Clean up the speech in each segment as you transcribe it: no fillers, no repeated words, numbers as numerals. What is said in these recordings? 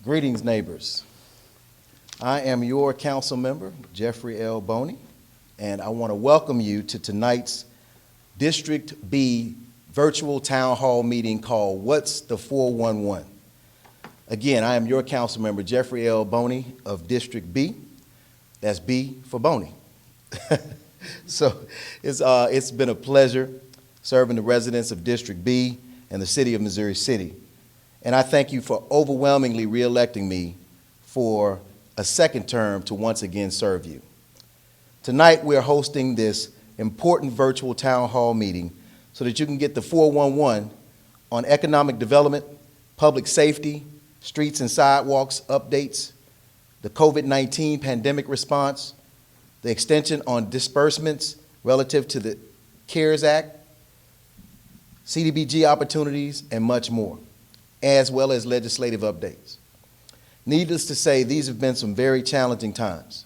Greetings, neighbors. I am your council member, Jeffrey L. Boney, and I want to welcome you to tonight's District B virtual town hall meeting called What's the 411? Again, I am your council member, Jeffrey L. Boney of District B. That's B for Boney. So it's been a pleasure serving the residents of District B and the city of Missouri City. And I thank you for overwhelmingly re-electing me for a second term to once again serve you. Tonight we're hosting this important virtual town hall meeting so that you can get the 411 on economic development, public safety, streets and sidewalks updates, the COVID-19 pandemic response, the extension on disbursements relative to the CARES Act, CDBG opportunities, and much more, as well as legislative updates. Needless to say, these have been some very challenging times,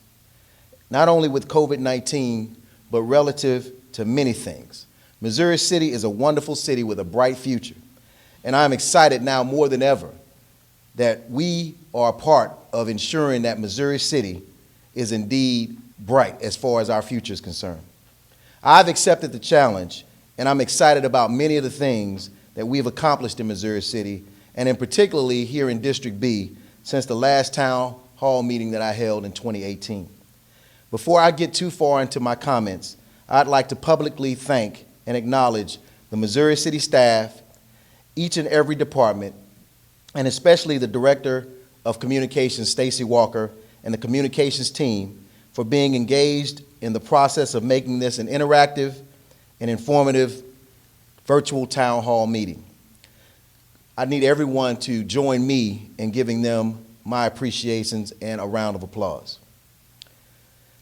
not only with COVID-19, but relative to many things. Missouri City is a wonderful city with a bright future, and I'm excited now more than ever that we are a part of ensuring that Missouri City is indeed bright as far as our future is concerned. I've accepted the challenge, and I'm excited about many of the things that we've accomplished in Missouri City, and in particularly here in District B since the last town hall meeting that I held in 2018. Before I get too far into my comments, I'd like to publicly thank and acknowledge the Missouri City staff, each and every department, and especially the Director of Communications, Stacy Walker, and the communications team for being engaged in the process of making this an interactive and informative virtual town hall meeting. I need everyone to join me in giving them my appreciations and a round of applause.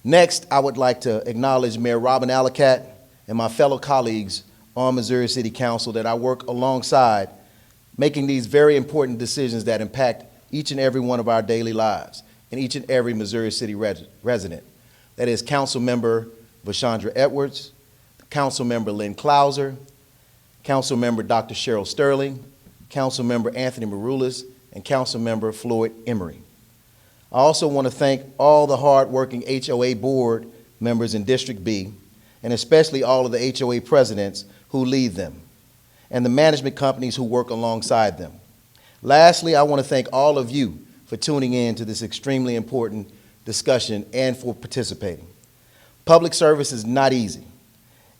Next, I would like to acknowledge Mayor Robin Allacat and my fellow colleagues on Missouri City Council that I work alongside, making these very important decisions that impact each and every one of our daily lives and each and every Missouri City resident. That is Councilmember Vashandra Edwards, Councilmember Lynn Clouser, Councilmember Dr. Cheryl Sterling, Councilmember Anthony Maroulis, and Councilmember Floyd Emery. I also want to thank all the hard-working HOA board members in District B, and especially all of the HOA presidents who lead them, and the management companies who work alongside them. Lastly, I want to thank all of you for tuning in to this extremely important discussion and for participating. Public service is not easy.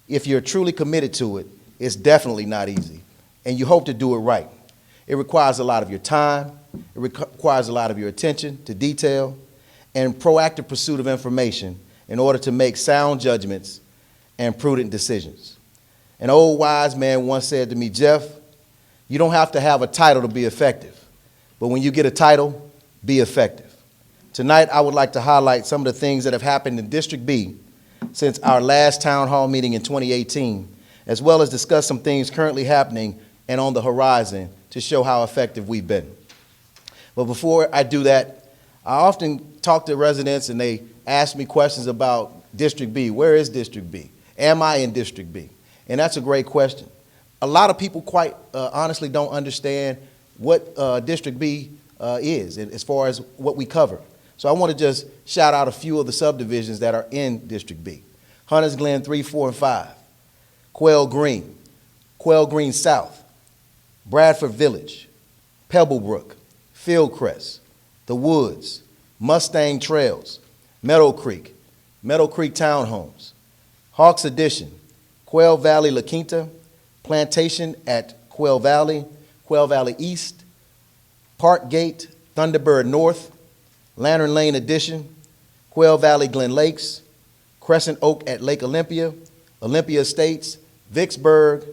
If you're truly committed to it, it's definitely not easy, and you hope to do it right. It requires a lot of your time, it requires a lot of your attention to detail, and proactive pursuit of information in order to make sound judgments and prudent decisions. An old wise man once said to me, Jeff, you don't have to have a title to be effective, but when you get a title, be effective. Tonight, I would like to highlight some of the things that have happened in District B since our last town hall meeting in 2018, as well as discuss some things currently happening and on the horizon to show how effective we've been. But before I do that, I often talk to residents and they ask me questions about District B. Where is District B? Am I in District B? And that's a great question. A lot of people quite honestly don't understand what District B is as far as what we cover. So I want to just shout out a few of the subdivisions that are in District B. Hunters Glen 3, 4, and 5, Quail Green South, Bradford Village, Pebblebrook, Fieldcrest, The Woods, Mustang Trails, Meadow Creek Townhomes, Hawks Addition, Quail Valley La Quinta, Plantation at Quail Valley East, Park Gate, Thunderbird North, Lantern Lane Addition, Quail Valley Glen Lakes, Crescent Oak at Lake Olympia, Olympia Estates, Vicksburg,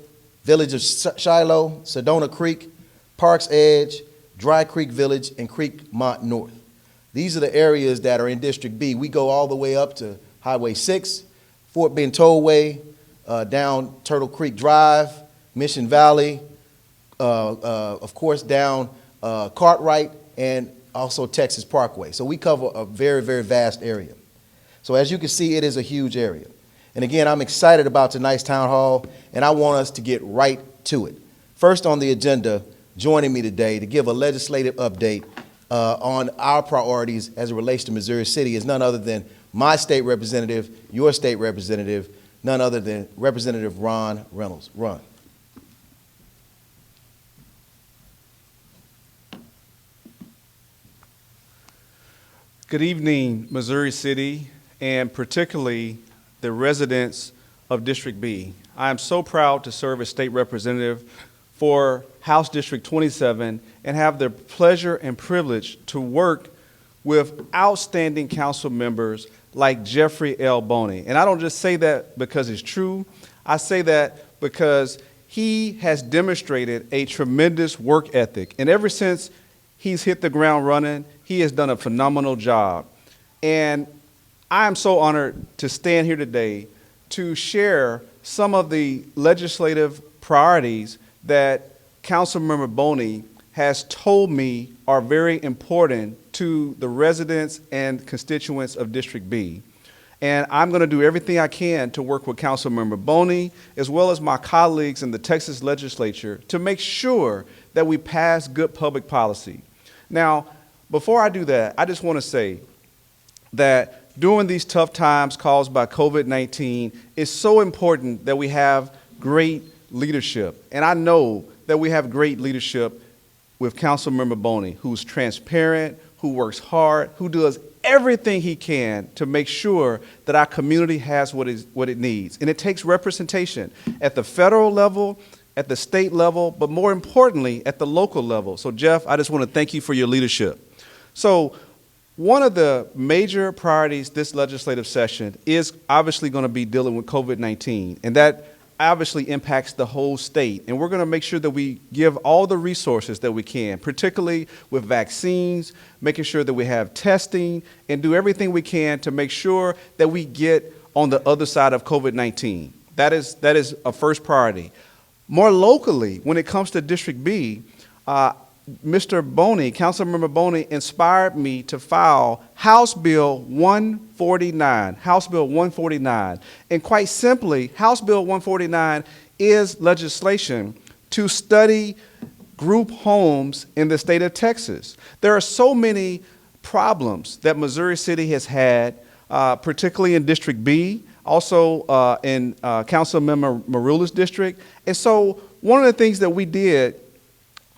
Village of Shiloh, Sedona Creek, Parks Edge, Dry Creek Village, and Creekmont North. These are the areas that are in District B. We go all the way up to Highway 6, Fort Bend Tollway, down Turtle Creek Drive, Mission Valley, of course down Cartwright, and also Texas Parkway. So we cover a very, very vast area. So as you can see, it is a huge area. And again, I'm excited about tonight's town hall, and I want us to get right to it. First on the agenda, joining me today to give a legislative update on our priorities as it relates to Missouri City is none other than my state representative, your state representative, none other than Representative Ron Reynolds. Ron. Good evening, Missouri City, and particularly the residents of District B. I am so proud to serve as state representative for House District 27 and have the pleasure and privilege to work with outstanding council members like Jeffrey L. Boney. And I don't just say that because it's true. I say that because he has demonstrated a tremendous work ethic. And ever since he's hit the ground running, he has done a phenomenal job. And I am so honored to stand here today to share some of the legislative priorities that Councilmember Boney has told me are very important to the residents and constituents of District B. And I'm going to do everything I can to work with Councilmember Boney, as well as my colleagues in the Texas legislature, to make sure that we pass good public policy. Now, before I do that, I just want to say that during these tough times caused by COVID-19, it's so important that we have great leadership. And I know that we have great leadership with Councilmember Boney, who's transparent, who works hard, who does everything he can to make sure that our community has what it needs. And it takes representation at the federal level, at the state level, but more importantly, at the local level. So Jeff, I just want to thank you for your leadership. So one of the major priorities this legislative session is obviously going to be dealing with COVID-19, and that obviously impacts the whole state. And we're going to make sure that we give all the resources that we can, particularly with vaccines, making sure that we have testing, and do everything we can to make sure that we get on the other side of COVID-19. That is a first priority. More locally, when it comes to District B, Mr. Boney, Councilmember Boney, inspired me to file House Bill 149, House Bill 149. And quite simply, House Bill 149 is legislation to study group homes in the state of Texas. There are so many problems that Missouri City has had, particularly in District B, also in Councilmember Marula's district. And so one of the things that we did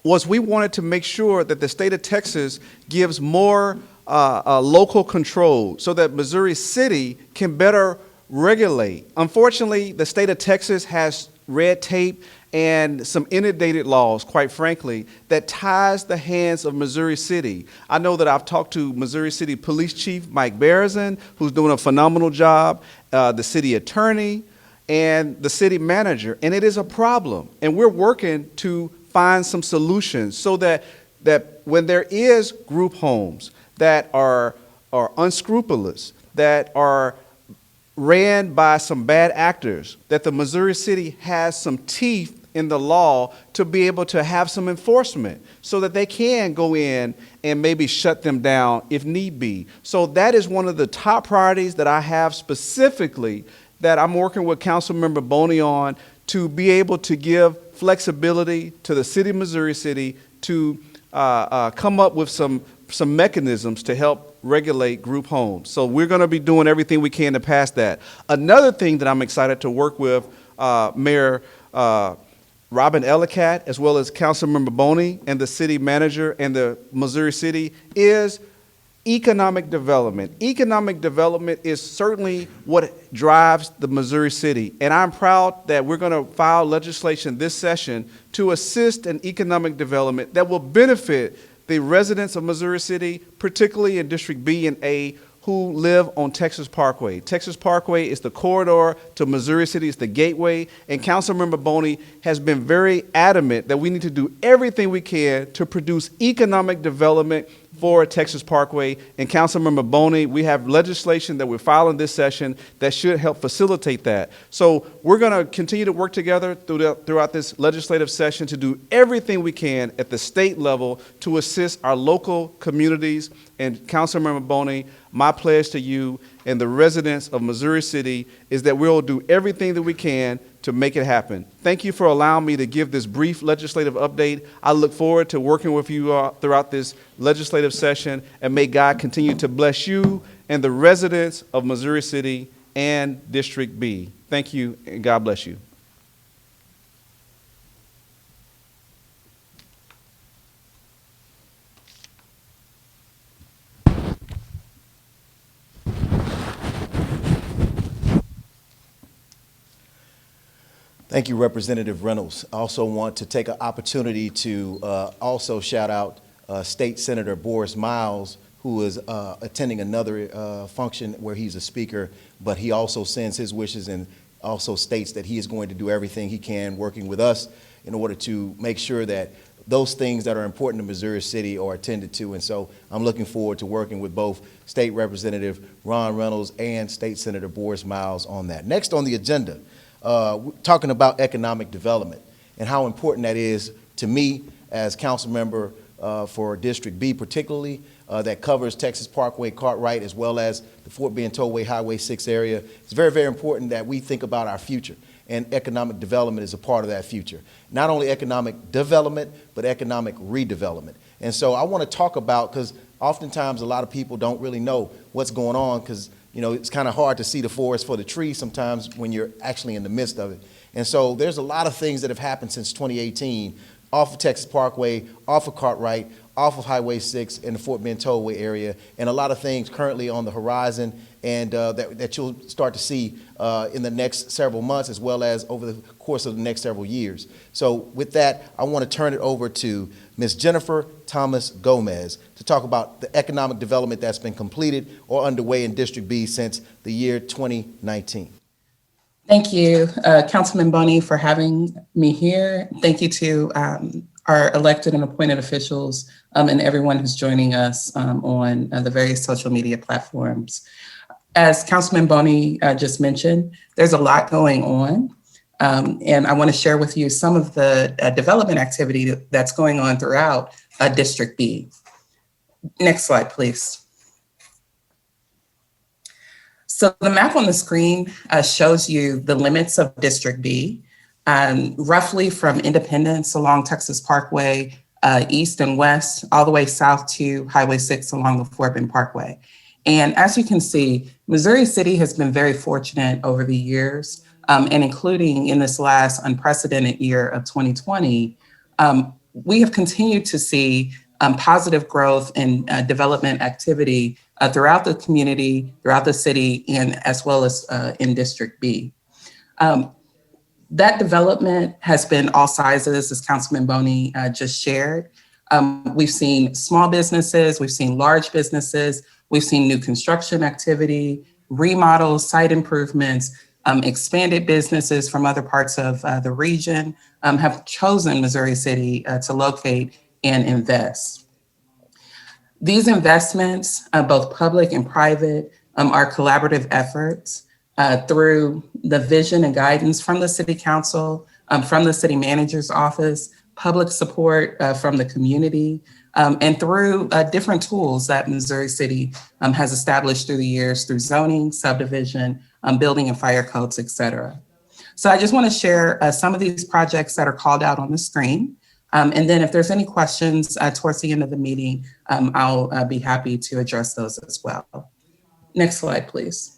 was we wanted to make sure that the state of Texas gives more local control so that Missouri City can better regulate. Unfortunately, the state of Texas has red tape and some inundated laws, quite frankly, that ties the hands of Missouri City. I know that I've talked to Missouri City Police Chief Mike Barrison, who's doing a phenomenal job, the city attorney, and the city manager, and it is a problem. And we're working to find some solutions so that when there is group homes that are unscrupulous, that are ran by some bad actors, that the Missouri City has some teeth in the law to be able to have some enforcement so that they can go in and maybe shut them down if need be. So that is one of the top priorities that I have specifically that I'm working with Councilmember Boney on, to be able to give flexibility to the city of Missouri City to come up with some mechanisms to help regulate group homes. So we're going to be doing everything we can to pass that. Another thing that I'm excited to work with Mayor Robin Ellicott, as well as Councilmember Boney and the city manager and the Missouri City, is economic development. Economic development is certainly what drives the Missouri City, and I'm proud that we're going to file legislation this session to assist in economic development that will benefit the residents of Missouri City, particularly in District B and A, who live on Texas Parkway. Texas Parkway is the corridor to Missouri City, it's the gateway, and Councilmember Boney has been very adamant that we need to do everything we can to produce economic development for Texas Parkway. And Councilmember Boney, we have legislation that we're filing this session that should help facilitate that. So we're going to continue to work together throughout this legislative session to do everything we can at the state level to assist our local communities. And Councilmember Boney, My pledge to you and the residents of Missouri City is that we'll do everything that we can to make it happen. Thank you for allowing me to give this brief legislative update. I look forward to working with you throughout this legislative session, and may God continue to bless you and the residents of Missouri City and District B. Thank you, and God bless you. Thank you, Representative Reynolds. I also want to take an opportunity to also shout out State Senator Boris Miles, who is attending another function where he's a speaker, but he also sends his wishes and also states that he is going to do everything he can working with us in order to make sure that those things that are important to Missouri City are attended to. And so I'm looking forward to working with both State Representative Ron Reynolds and State Senator Boris Miles on that. Next on the agenda, we're talking about economic development and how important that is to me as council member for District B particularly, that covers Texas Parkway, Cartwright, as well as the Fort Bend Tollway Highway 6 area. It's very, very important that we think about our future, and economic development is a part of that future. Not only economic development, but economic redevelopment. And so I want to talk about, because oftentimes a lot of people don't really know what's going on, because you know, it's kind of hard to see the forest for the trees sometimes when you're actually in the midst of it. And so there's a lot of things that have happened since 2018 off of Texas Parkway, off of Cartwright, off of Highway 6 in the Fort Bend Tollway area, and a lot of things currently on the horizon and that you'll start to see in the next several months, as well as over the course of the next several years. So with that, I want to turn it over to Ms. Jennifer Thomas Gomez to talk about the economic development that's been completed or underway in District B since the year 2019. Thank you, Councilman Boney, for having me here. Thank you to our elected and appointed officials and everyone who's joining us on the various social media platforms. As Councilman Boney just mentioned, there's a lot going on. And I want to share with you some of the development activity that's going on throughout District B. Next slide, please. So the map on the screen shows you the limits of District B, roughly from Independence along Texas Parkway, east and west, all the way south to Highway 6 along the Fort Bend Parkway. And as you can see, Missouri City has been very fortunate over the years, and including in this last unprecedented year of 2020, we have continued to see positive growth and development activity throughout the community, throughout the city, and as well as in District B. That development has been all sizes, as Councilman Boney just shared. We've seen small businesses, we've seen large businesses, we've seen new construction activity, remodels, site improvements, expanded businesses from other parts of the region have chosen Missouri City to locate and invest. These investments, both public and private, are collaborative efforts through the vision and guidance from the City Council, from the City Manager's Office, public support from the community, and through different tools that Missouri City has established through the years through zoning, subdivision, building and fire codes, et cetera. So I just want to share some of these projects that are called out on the screen. And then if there's any questions towards the end of the meeting, I'll be happy to address those as well. Next slide, please.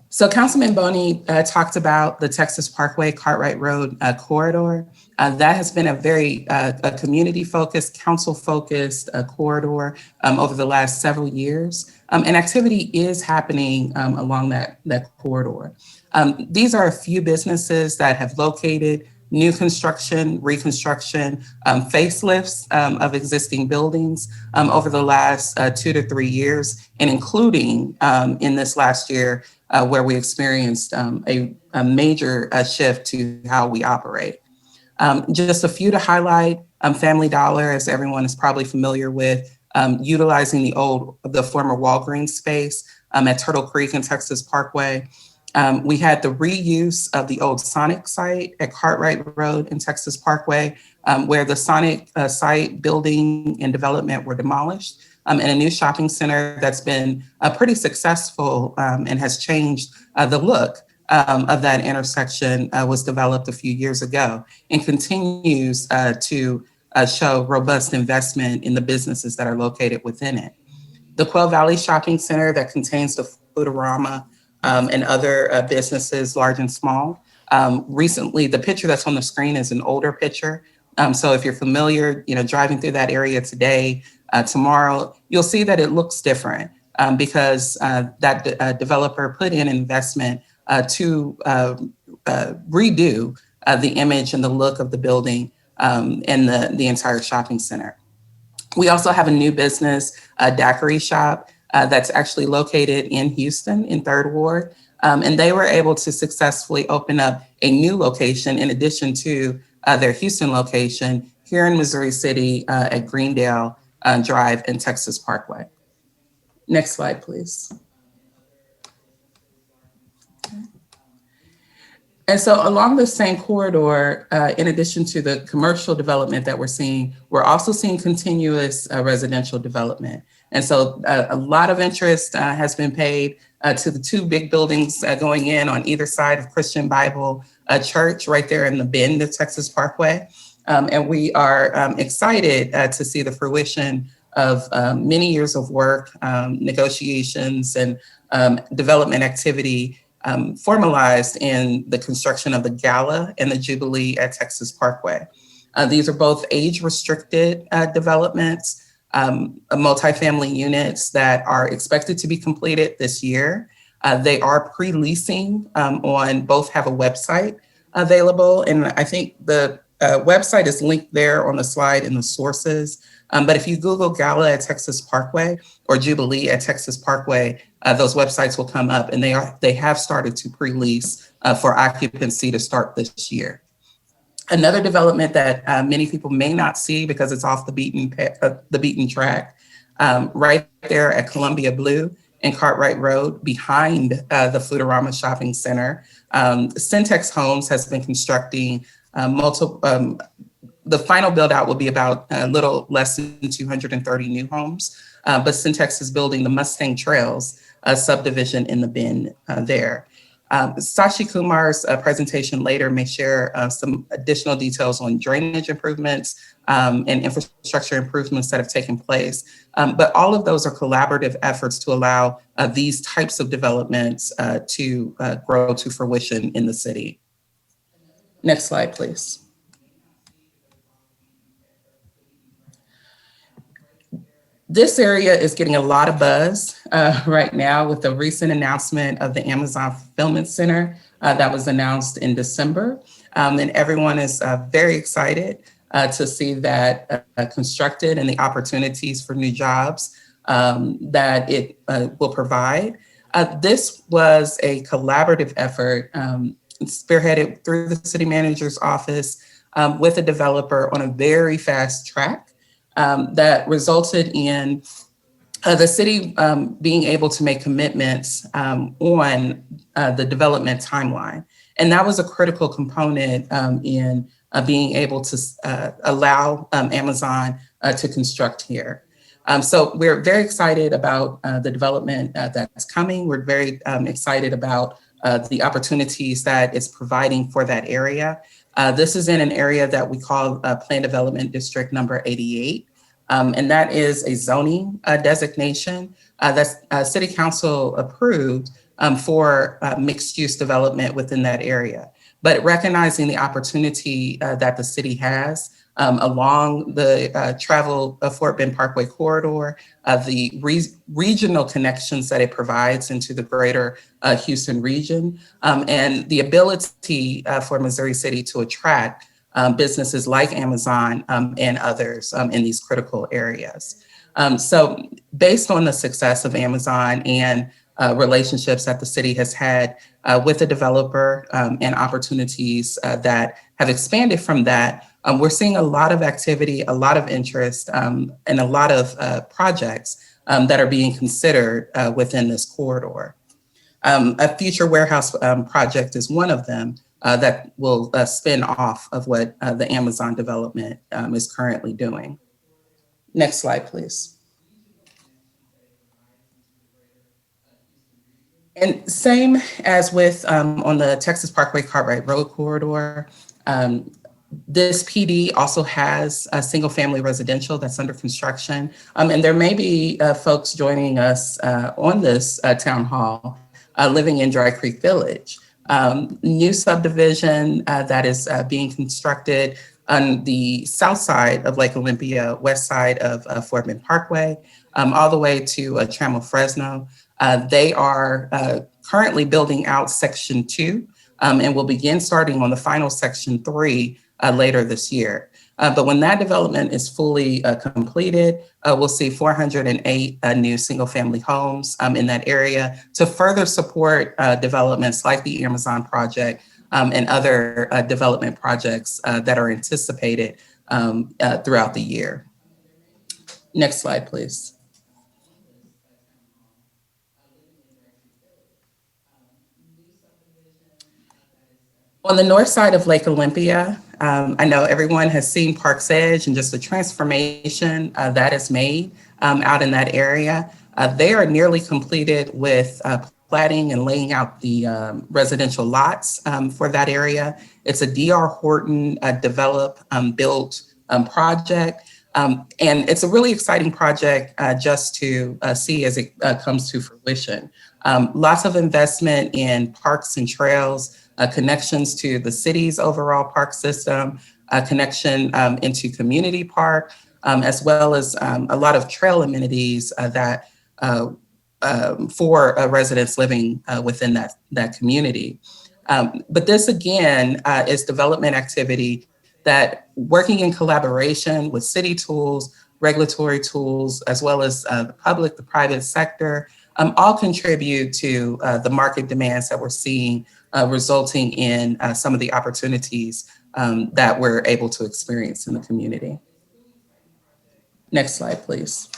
So Councilman Boney talked about the Texas Parkway Cartwright Road corridor. That has been a very community-focused, council-focused corridor over the last several years. And activity is happening along that corridor. These are a few businesses that have located new construction, reconstruction, facelifts of existing buildings over the last 2 to 3 years, and including in this last year where we experienced a major shift to how we operate. Just a few to highlight, Family Dollar, as everyone is probably familiar with, utilizing the former Walgreens space at Turtle Creek and Texas Parkway. We had the reuse of the old Sonic site at Cartwright Road and Texas Parkway, where the Sonic site building and development were demolished, and a new shopping center that's been pretty successful and has changed the look of that intersection was developed a few years ago and continues to show robust investment in the businesses that are located within it. The Quail Valley Shopping Center that contains the Foodorama and other businesses, large and small. Recently, the picture that's on the screen is an older picture. So if you're familiar, driving through that area today, tomorrow, you'll see that it looks different because that developer put in investment to redo the image and the look of the building and the entire shopping center. We also have a new business, a daiquiri shop, that's actually located in Houston in 3rd Ward. And they were able to successfully open up a new location in addition to their Houston location here in Missouri City at Greendale Drive and Texas Parkway. Next slide, please. And so along the same corridor, in addition to the commercial development that we're seeing, we're also seeing continuous residential development. And so a lot of interest has been paid to the 2 big buildings going in on either side of Christian Bible Church, right there in the bend of Texas Parkway. And we are excited to see the fruition of many years of work, negotiations, and development activity formalized in the construction of the Gala and the Jubilee at Texas Parkway. These are both age-restricted developments, multifamily units that are expected to be completed this year. They are pre-leasing on both have a website available, and I think the website is linked there on the slide in the sources. But if you Google Gala at Texas Parkway or Jubilee at Texas Parkway, those websites will come up, and they have started to pre-lease for occupancy to start this year. Another development that many people may not see because it's off the beaten track, right there at Columbia Blue and Cartwright Road behind the Foodorama Shopping Center. Syntex Homes has been constructing the final build out will be about a little less than 230 new homes, but Syntex is building the Mustang Trails subdivision in the Bend there. Sashi Kumar's presentation later may share some additional details on drainage improvements and infrastructure improvements that have taken place. But all of those are collaborative efforts to allow these types of developments to grow to fruition in the city. Next slide, please. This area is getting a lot of buzz right now with the recent announcement of the Amazon Fulfillment Center that was announced in December. And everyone is very excited to see that constructed and the opportunities for new jobs that it will provide. This was a collaborative effort spearheaded through the city manager's office with a developer on a very fast track. That resulted in the city being able to make commitments on the development timeline. And that was a critical component in being able to allow Amazon to construct here. So we're very excited about the development that's coming. We're very excited about the opportunities that it's providing for that area. This is in an area that we call Plan Development District number 88. And that is a zoning designation that's City Council approved for mixed use development within that area. But recognizing the opportunity that the city has along the travel Fort Bend Parkway corridor, the regional connections that it provides into the greater Houston region, and the ability for Missouri City to attract businesses like Amazon and others in these critical areas. So based on the success of Amazon and relationships that the city has had with the developer and opportunities that have expanded from that, we're seeing a lot of activity, a lot of interest, and a lot of projects that are being considered within this corridor. A future warehouse project is one of them that will spin off of what the Amazon development is currently doing. Next slide, please. And same as with on the Texas Parkway Cartwright Road corridor, this PD also has a single family residential that's under construction. And there may be folks joining us on this town hall living in Dry Creek Village. New subdivision that is being constructed on the south side of Lake Olympia, west side of Fort Bend Parkway, all the way to Trammell Fresno. They are currently building out section 2 and will begin starting on the final section 3 later this year. But when that development is fully completed, we'll see 408 new single family homes in that area to further support developments like the Amazon project and other development projects that are anticipated throughout the year. Next slide, please. On the north side of Lake Olympia, I know everyone has seen Park's Edge and just the transformation that is made out in that area. They are nearly completed with platting and laying out the residential lots for that area. It's a D.R. Horton develop, built project. And it's a really exciting project just to see as it comes to fruition. Lots of investment in parks and trails, connections to the city's overall park system, connection into community park, as well as a lot of trail amenities that for residents living within that community. But this again is development activity that working in collaboration with city tools, regulatory tools, as well as the public, the private sector, all contribute to the market demands that we're seeing, resulting in some of the opportunities that we're able to experience in the community. Next slide, please.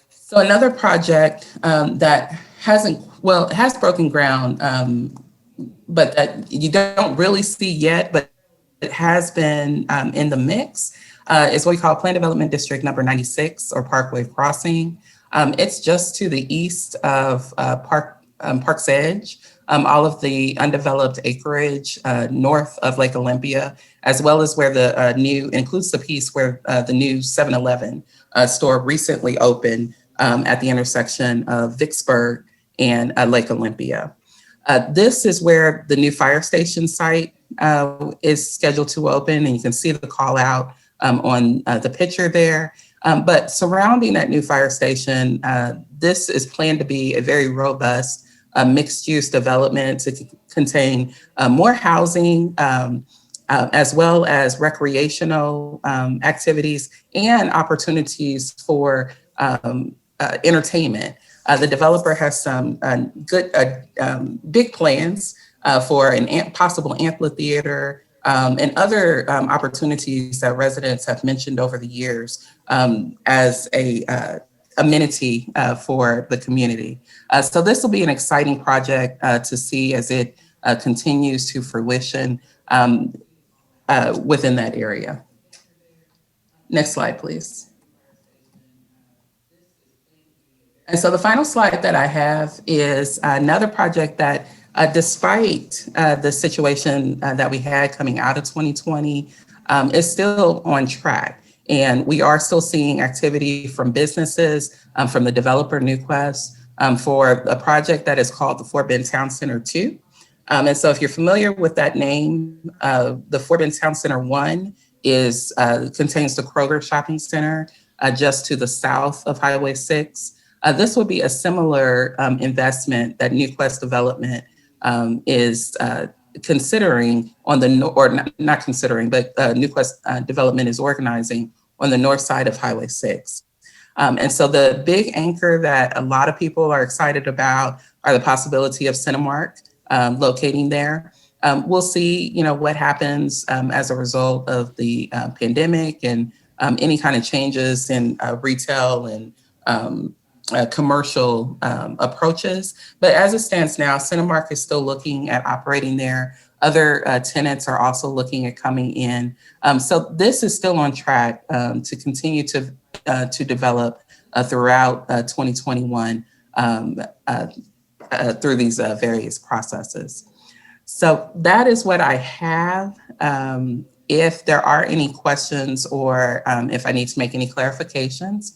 So another project that has broken ground, but that you don't really see yet, but it has been in the mix, is what we call Plan Development District number 96 or Parkway Crossing. It's just to the east of Park's Edge, all of the undeveloped acreage north of Lake Olympia, as well as where the includes the piece where the new 7-Eleven store recently opened at the intersection of Vicksburg and Lake Olympia. This is where the new fire station site is scheduled to open, and you can see the call out on the picture there. But surrounding that new fire station, this is planned to be a very robust mixed-use development to contain more housing, as well as recreational activities and opportunities for entertainment. The developer has some good, big plans for a possible amphitheater and other opportunities that residents have mentioned over the years as a amenity for the community. So this will be an exciting project to see as it continues to fruition within that area. Next slide, please. And so the final slide that I have is another project that despite the situation that we had coming out of 2020, is still on track. And we are still seeing activity from businesses, from the developer NewQuest, for a project that is called the Fort Bend Town Center 2. And so if you're familiar with that name, the Fort Bend Town Center 1 contains the Kroger Shopping Center just to the south of Highway 6. This would be a similar investment that NewQuest Development is considering on the, or not considering, but NewQuest Development is organizing on the north side of Highway 6. And so the big anchor that a lot of people are excited about are the possibility of Cinemark locating there. We'll see, what happens as a result of the pandemic and any kind of changes in retail and commercial approaches. But as it stands now, Cinemark is still looking at operating there. Other tenants are also looking at coming in. So this is still on track to continue to develop throughout 2021 through these various processes. So that is what I have. If there are any questions or if I need to make any clarifications,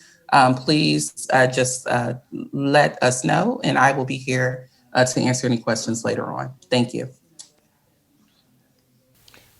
please just let us know, and I will be here to answer any questions later on. Thank you.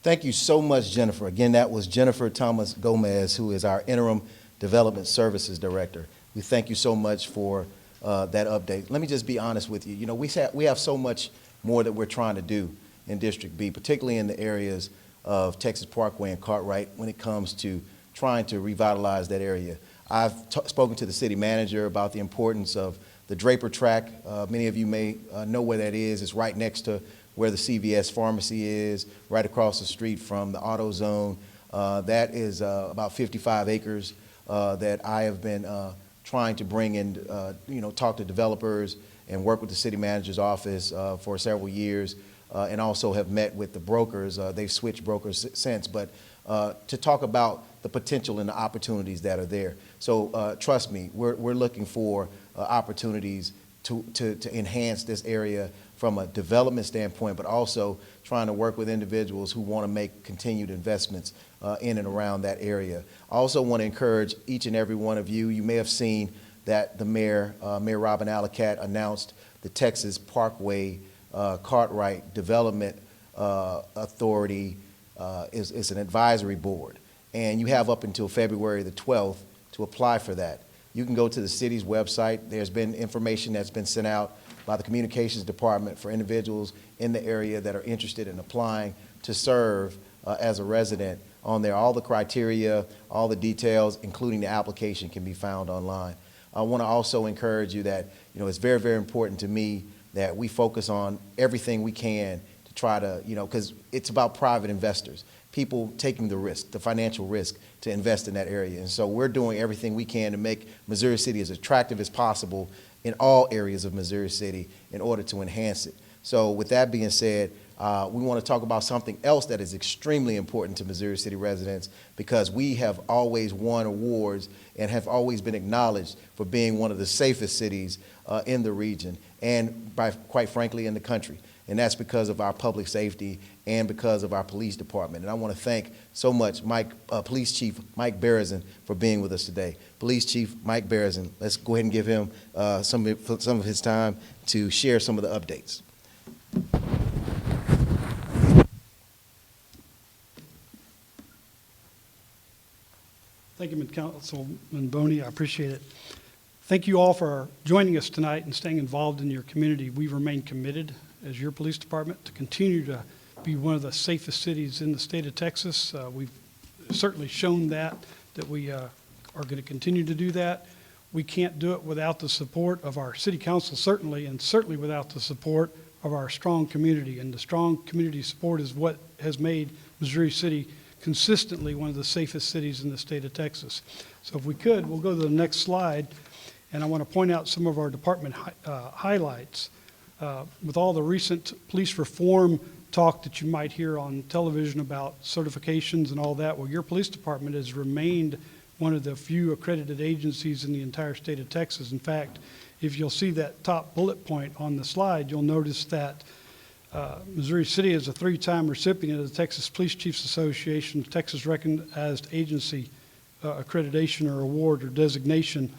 Thank you so much, Jennifer. Again, that was Jennifer Thomas Gomez, who is our Interim Development Services Director. We thank you so much for that update. Let me just be honest with you. You know, we have so much more that we're trying to do in District B, particularly in the areas of Texas Parkway and Cartwright when it comes to trying to revitalize that area. I've spoken to the city manager about the importance of the Draper track. Many of you may know where that is. It's right next to where the CVS pharmacy is, right across the street from the auto zone. That is about 55 acres that I have been trying to bring in, talk to developers and work with the city manager's office for several years, and also have met with the brokers. They've switched brokers since, but to talk about the potential and the opportunities that are there. So trust me, we're looking for opportunities to enhance this area from a development standpoint, but also trying to work with individuals who want to make continued investments in and around that area. I also want to encourage each and every one of you. You may have seen that the mayor, Mayor Robin Allacat, announced the Texas Parkway Cartwright Development Authority is an advisory board. And you have up until February the 12th to apply for that. You can go to the city's website. There's been information that's been sent out by the communications department for individuals in the area that are interested in applying to serve as a resident on there. All the criteria, all the details, including the application, can be found online. I want to also encourage you that, it's very, very important to me that we focus on everything we can to try to, because it's about private investors, people taking the risk, the financial risk to invest in that area. And so we're doing everything we can to make Missouri City as attractive as possible in all areas of Missouri City in order to enhance it. So with that being said, we want to talk about something else that is extremely important to Missouri City residents, because we have always won awards and have always been acknowledged for being one of the safest cities in the region and, quite frankly, in the country. And that's because of our public safety and because of our police department. And I want to thank so much Police Chief Mike Berezin for being with us today. Police Chief Mike Berezin, let's go ahead and give him some of his time to share some of the updates. Thank you, Councilman Boney. I appreciate it. Thank you all for joining us tonight and staying involved in your community. We remain committed as your police department to continue to be one of the safest cities in the state of Texas. We've certainly shown that we are going to continue to do that. We can't do it without the support of our city council, certainly, and certainly without the support of our strong community. And the strong community support is what has made Missouri City consistently one of the safest cities in the state of Texas. So if we could, we'll go to the next slide. And I want to point out some of our department highlights. With all the recent police reform talk that you might hear on television about certifications and all that, well, your police department has remained one of the few accredited agencies in the entire state of Texas. In fact, if you'll see that top bullet point on the slide, you'll notice that Missouri City is a 3-time recipient of the Texas Police Chiefs Association Texas Recognized Agency Accreditation or Award or designation.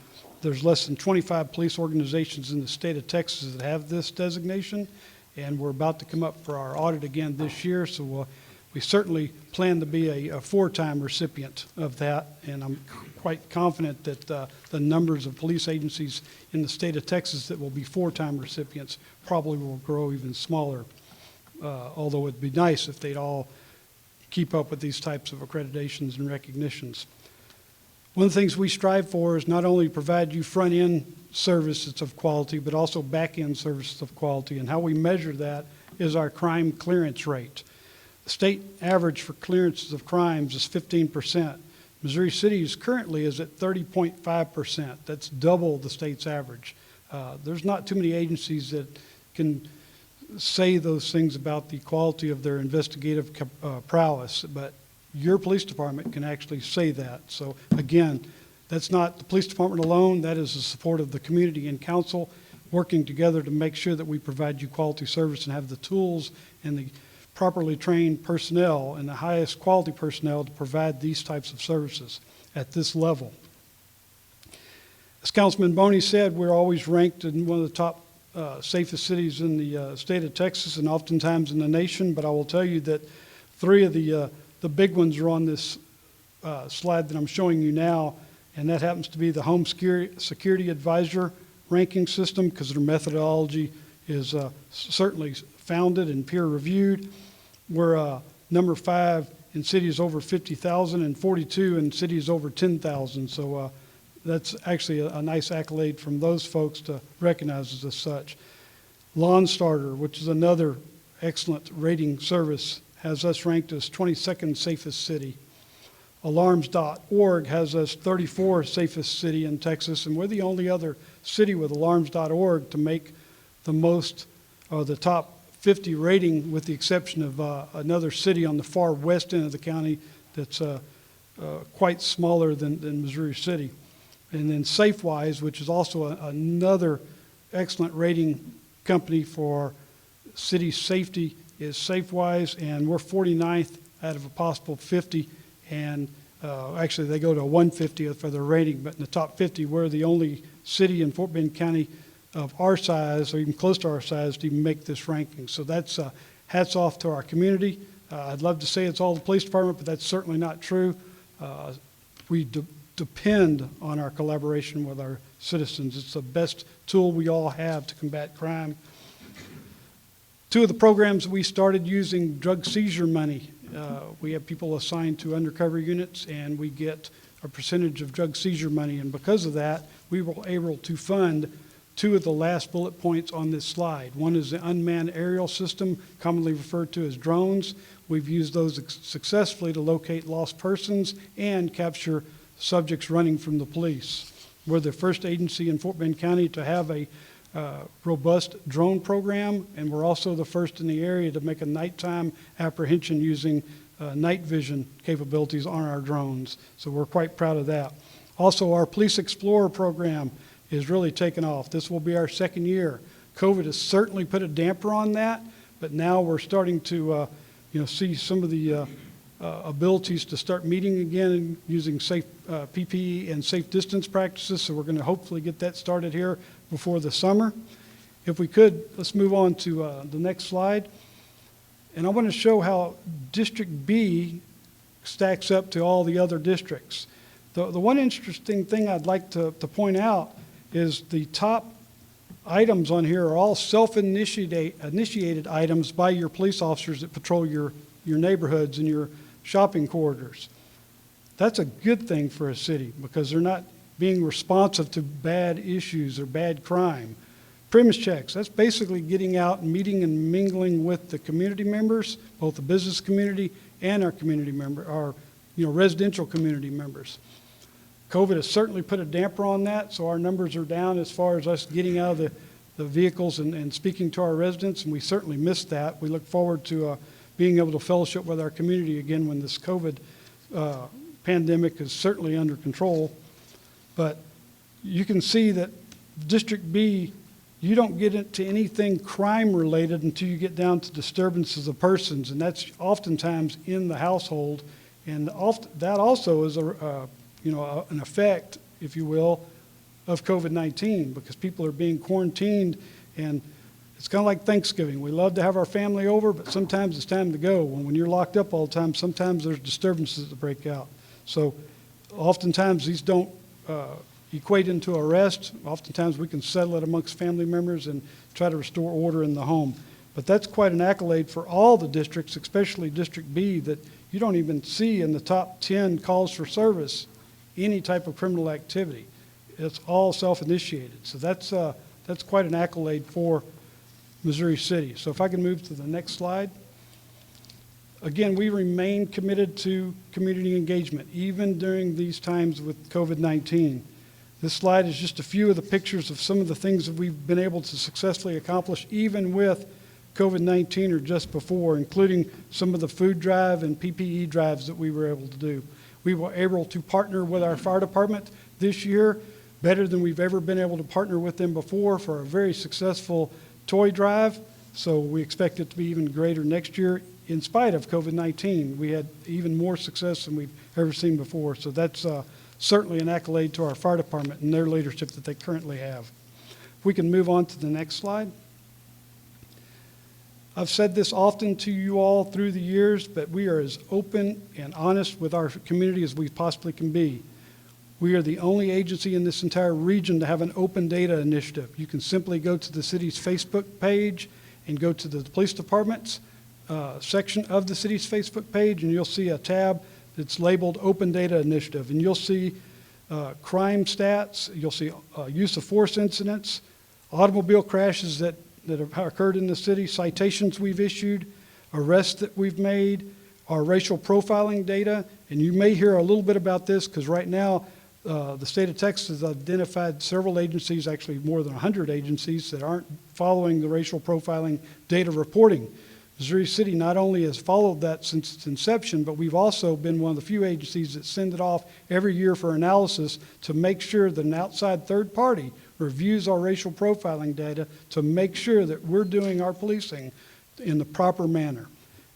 There's less than 25 police organizations in the state of Texas that have this designation, and we're about to come up for our audit again this year, so we certainly plan to be a 4-time recipient of that, and I'm quite confident that the numbers of police agencies in the state of Texas that will be 4-time recipients probably will grow even smaller, although it'd be nice if they'd all keep up with these types of accreditations and recognitions. One of the things we strive for is not only provide you front-end services of quality, but also back-end services of quality. And how we measure that is our crime clearance rate. The state average for clearances of crimes is 15%. Missouri City's currently is at 30.5%. That's double the state's average. There's not too many agencies that can say those things about the quality of their investigative prowess, but your police department can actually say that. So again, that's not the police department alone. That is the support of the community and council working together to make sure that we provide you quality service and have the tools and the properly trained personnel and the highest quality personnel to provide these types of services at this level. As Councilman Boney said, we're always ranked in one of the top safest cities in the state of Texas and oftentimes in the nation, but I will tell you that three of the big ones are on this slide that I'm showing you now, and that happens to be the Home Security Advisor ranking system, because their methodology is certainly founded and peer-reviewed. We're number 5 in cities over 50,000 and 42 in cities over 10,000. So that's actually a nice accolade from those folks to recognize us as such. Lawn Starter, which is another excellent rating service, has us ranked as 22nd safest city. Alarms.org has us 34th safest city in Texas, and we're the only other city with Alarms.org to make the most, or the top 50 rating, with the exception of another city on the far west end of the county that's quite smaller than Missouri City. And then SafeWise, which is also another excellent rating company for city safety, is SafeWise, and we're 49th out of a possible 50, and actually they go to 150th for their rating, but in the top 50, we're the only city in Fort Bend County of our size, or even close to our size, to even make this ranking. So that's hats off to our community. I'd love to say it's all the police department, but that's certainly not true. We depend on our collaboration with our citizens. It's the best tool we all have to combat crime. Two of the programs we started using drug seizure money. We have people assigned to undercover units, and we get a percentage of drug seizure money. And because of that, we were able to fund two of the last bullet points on this slide. One is the unmanned aerial system, commonly referred to as drones. We've used those successfully to locate lost persons and capture subjects running from the police. We're the first agency in Fort Bend County to have a robust drone program, and we're also the first in the area to make a nighttime apprehension using night vision capabilities on our drones. So we're quite proud of that. Also, our Police Explorer program is really taken off. This will be our second year. COVID has certainly put a damper on that, but now we're starting to see some of the abilities to start meeting again and using safe PPE and safe distance practices. So we're going to hopefully get that started here before the summer. If we could, let's move on to the next slide. And I want to show how District B stacks up to all the other districts. The one interesting thing I'd like to point out is the top items on here are all self-initiated items by your police officers that patrol your neighborhoods and your shopping corridors. That's a good thing for a city because they're not being responsive to bad issues or bad crime. Premise checks, that's basically getting out and meeting and mingling with the community members, both the business community and our community member, our residential community members. COVID has certainly put a damper on that, so our numbers are down as far as us getting out of the vehicles and speaking to our residents, and we certainly missed that. We look forward to being able to fellowship with our community again when this COVID pandemic is certainly under control. But you can see that District B, you don't get into anything crime related until you get down to disturbances of persons, and that's oftentimes in the household, and that also is an effect, if you will, of COVID-19 because people are being quarantined, and it's kind of like Thanksgiving. We love to have our family over, but sometimes it's time to go. When you're locked up all the time, sometimes there's disturbances that break out. So oftentimes these don't equate into arrest. Oftentimes we can settle it amongst family members and try to restore order in the home. But that's quite an accolade for all the districts, especially District B, that you don't even see in the top 10 calls for service any type of criminal activity. It's all self-initiated. So that's quite an accolade for Missouri City. So if I can move to the next slide. Again, we remain committed to community engagement, even during these times with COVID-19. This slide is just a few of the pictures of some of the things that we've been able to successfully accomplish, even with COVID-19 or just before, including some of the food drive and PPE drives that we were able to do. We were able to partner with our fire department this year, better than we've ever been able to partner with them before, for a very successful toy drive. So we expect it to be even greater next year. In spite of COVID-19, we had even more success than we've ever seen before. So that's certainly an accolade to our fire department and their leadership that they currently have. If we can move on to the next slide. I've said this often to you all through the years, but we are as open and honest with our community as we possibly can be. We are the only agency in this entire region to have an open data initiative. You can simply go to the city's Facebook page and go to the police department's section of the city's Facebook page, and you'll see a tab that's labeled Open Data Initiative. And you'll see crime stats, you'll see use of force incidents, automobile crashes that have occurred in the city, citations we've issued, arrests that we've made, our racial profiling data. And you may hear a little bit about this because right now the state of Texas has identified several agencies, actually more than 100 agencies, that aren't following the racial profiling data reporting. Missouri City not only has followed that since its inception, but we've also been one of the few agencies that send it off every year for analysis to make sure that an outside third party reviews our racial profiling data to make sure that we're doing our policing in the proper manner.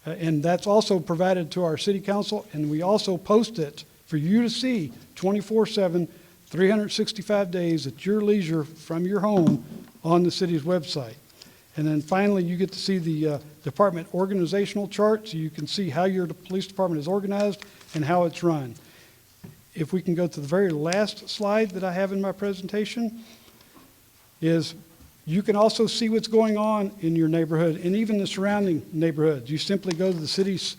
And that's also provided to our city council, and we also post it for you to see 24/7, 365 days at your leisure from your home on the city's website. And then finally, you get to see the department organizational chart, so you can see how your police department is organized and how it's run. If we can go to the very last slide that I have in my presentation, is you can also see what's going on in your neighborhood and even the surrounding neighborhoods. You simply go to the city's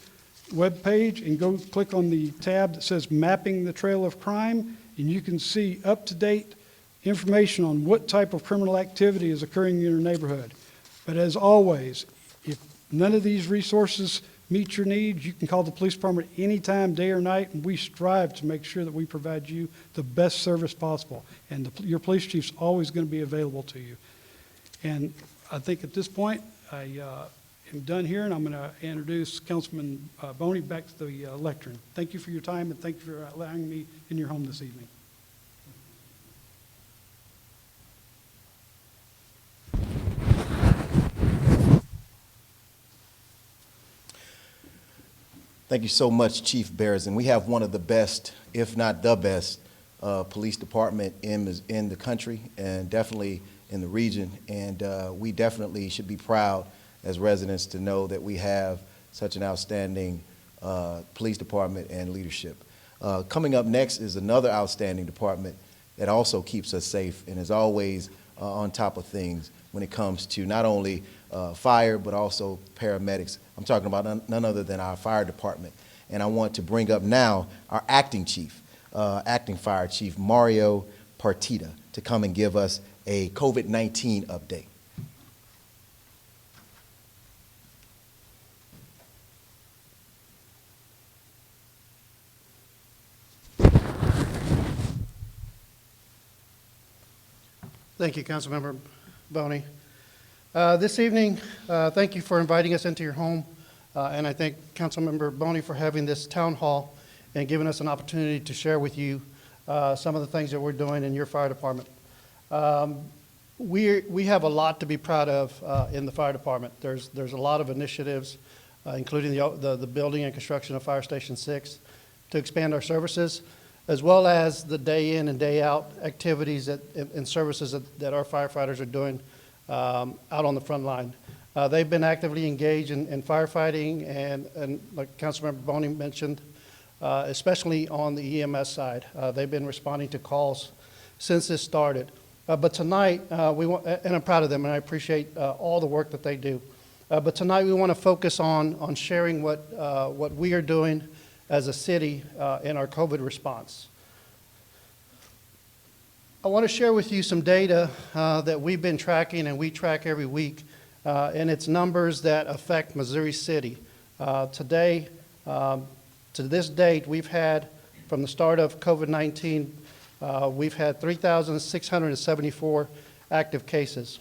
webpage and go click on the tab that says Mapping the Trail of Crime, and you can see up-to-date information on what type of criminal activity is occurring in your neighborhood. But as always, if none of these resources meet your needs, you can call the police department anytime, day or night, and we strive to make sure that we provide you the best service possible. And your police chief's always going to be available to you. And I think at this point, I am done here, and I'm going to introduce Councilman Boney back to the lectern. Thank you for your time, and thank you for allowing me in your home this evening. Thank you so much, Chief Berezin. We have one of the best, if not the best, police department in the country and definitely in the region. And we definitely should be proud as residents to know that we have such an outstanding police department and leadership. Coming up next is another outstanding department that also keeps us safe and is always on top of things when it comes to not only fire, but also paramedics. I'm talking about none other than our fire department. And I want to bring up now our acting chief, acting fire chief, Mario Partita, to come and give us a COVID-19 update. Thank you, Councilmember Boney. This evening, thank you for inviting us into your home, and I thank Councilmember Boney for having this town hall and giving us an opportunity to share with you some of the things that we're doing in your fire department. We have a lot to be proud of in the fire department. There's a lot of initiatives, including the building and construction of Fire Station 6 to expand our services, as well as the day in and day out activities and services that our firefighters are doing out on the front line. They've been actively engaged in firefighting and like Councilmember Boney mentioned, especially on the EMS side. They've been responding to calls since this started. But tonight, and I'm proud of them and I appreciate all the work that they do. But tonight we want to focus on sharing what we are doing as a city in our COVID response. I want to share with you some data that we've been tracking and we track every week, and it's numbers that affect Missouri City. Today, to this date, we've had, from the start of COVID-19, we've had 3,674 active cases.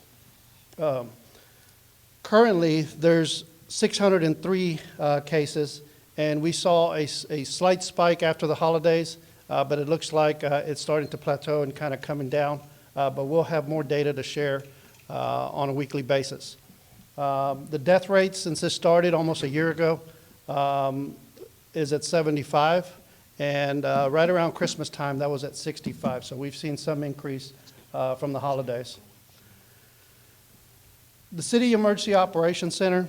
Currently, there's 603 cases, and we saw a slight spike after the holidays, but it looks like it's starting to plateau and kind of coming down, but we'll have more data to share on a weekly basis. The death rate since this started almost a year ago is at 75, and right around Christmas time that was at 65, so we've seen some increase from the holidays. The City Emergency Operations Center,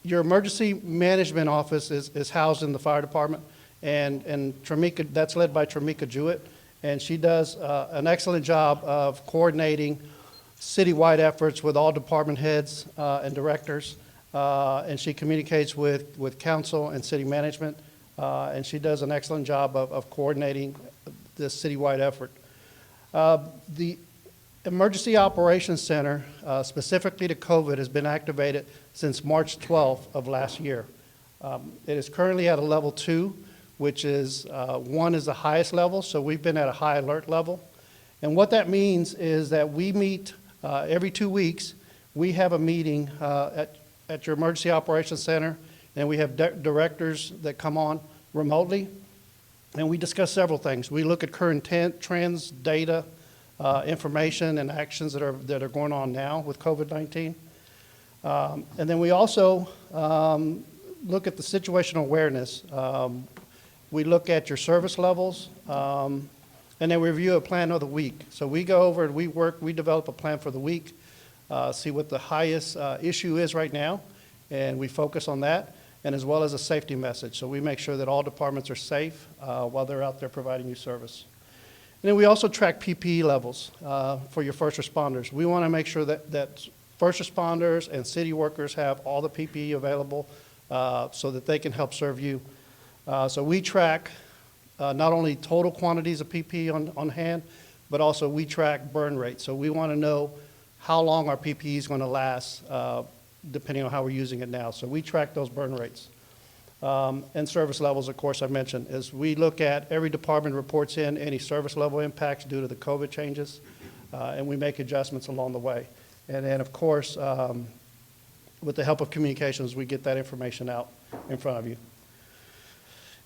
your emergency management office is housed in the fire department, and Tramika, that's led by Tramika Jewett, and she does an excellent job of coordinating citywide efforts with all department heads and directors, and she communicates with council and city management, and she does an excellent job of coordinating this citywide effort. The Emergency Operations Center, specifically to COVID, has been activated since March 12th of last year. It is currently at a level 2, which is 1 is the highest level, so we've been at a high alert level. And what that means is that we meet every 2 weeks. We have a meeting at your Emergency Operations Center, and we have directors that come on remotely, and we discuss several things. We look at current trends, data, information, and actions that are going on now with COVID-19. And then we also look at the situational awareness. We look at your service levels, and then we review a plan of the week. So we go over and we develop a plan for the week, see what the highest issue is right now, and we focus on that, and as well as a safety message. So we make sure that all departments are safe while they're out there providing you service. And then we also track PPE levels for your first responders. We want to make sure that first responders and city workers have all the PPE available so that they can help serve you. So we track not only total quantities of PPE on hand, but also we track burn rates. So we want to know how long our PPE is going to last depending on how we're using it now. So we track those burn rates. And service levels, of course, I mentioned, is we look at every department reports in any service level impacts due to the COVID changes, and we make adjustments along the way. And then, of course, with the help of communications, we get that information out in front of you.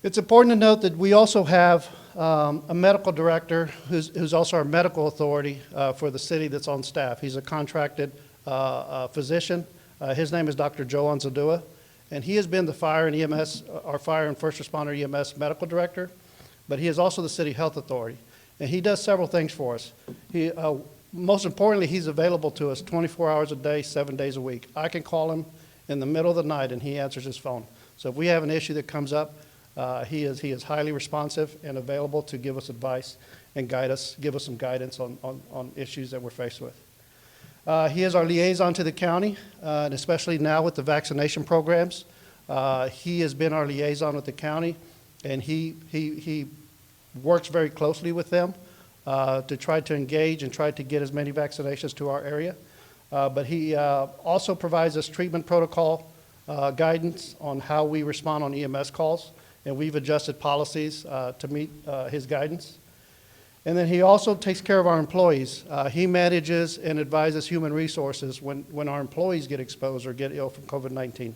It's important to note that we also have a medical director who's also our medical authority for the city that's on staff. He's a contracted physician. His name is Dr. Joe Anzaldua. And he has been the fire and EMS, our fire and first responder EMS medical director, but he is also the city health authority. And he does several things for us. Most importantly, he's available to us 24 hours a day, 7 days a week. I can call him in the middle of the night and he answers his phone. So if we have an issue that comes up, he is highly responsive and available to give us advice and give us some guidance on issues that we're faced with. He is our liaison to the county, and especially now with the vaccination programs. He has been our liaison with the county, and he works very closely with them to try to engage and try to get as many vaccinations to our area. But he also provides us treatment protocol guidance on how we respond on EMS calls, and we've adjusted policies to meet his guidance. And then he also takes care of our employees. He manages and advises human resources when our employees get exposed or get ill from COVID-19.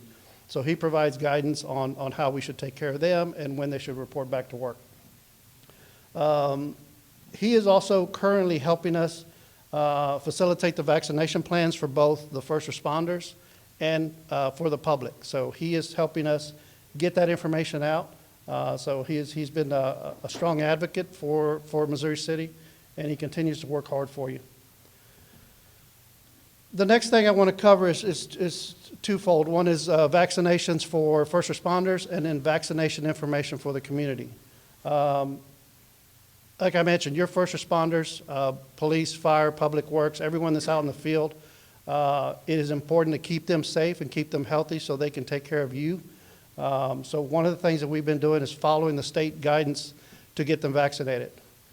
So he provides guidance on how we should take care of them and when they should report back to work. He is also currently helping us facilitate the vaccination plans for both the first responders and for the public. So he is helping us get that information out. So he's been a strong advocate for Missouri City, and he continues to work hard for you. The next thing I want to cover is twofold. One is vaccinations for first responders, and then vaccination information for the community. Like I mentioned, your first responders, police, fire, public works, everyone that's out in the field, it is important to keep them safe and keep them healthy so they can take care of you. So one of the things that we've been doing is following the state guidance to get them vaccinated.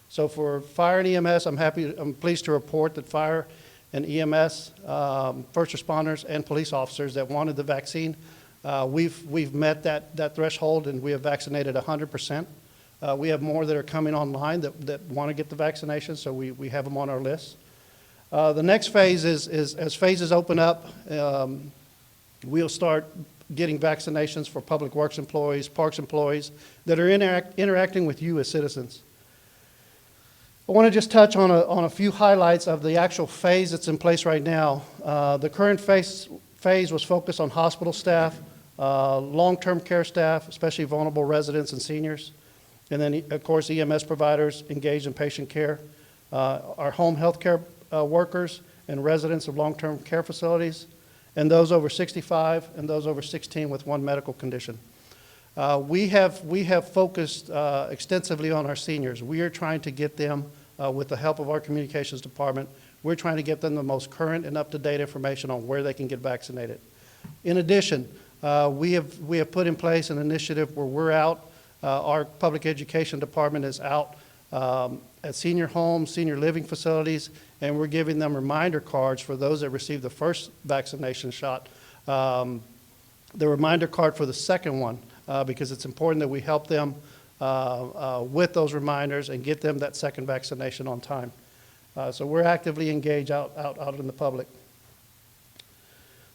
So for fire and EMS, I'm pleased to report that fire and EMS, first responders and police officers that wanted the vaccine We've met that threshold, and we have vaccinated 100%. We have more that are coming online that want to get the vaccination, so we have them on our list. The next phase is as phases open up, we'll start getting vaccinations for public works employees, parks employees that are interacting with you as citizens. I want to just touch on a few highlights of the actual phase that's in place right now. The current phase was focused on hospital staff, long-term care staff, especially vulnerable residents and seniors, and then, of course, EMS providers engaged in patient care, our home health care workers and residents of long-term care facilities, and those over 65 and those over 16 with one medical condition. We have focused extensively on our seniors. We are trying to get them, with the help of our communications department, we're trying to get them the most current and up-to-date information on where they can get vaccinated. In addition, we have put in place an initiative where we're out, our public education department is out at senior homes, senior living facilities, and we're giving them reminder cards for those that received the first vaccination shot, the reminder card for the second one, because it's important that we help them with those reminders and get them that second vaccination on time. So we're actively engaged out in the public.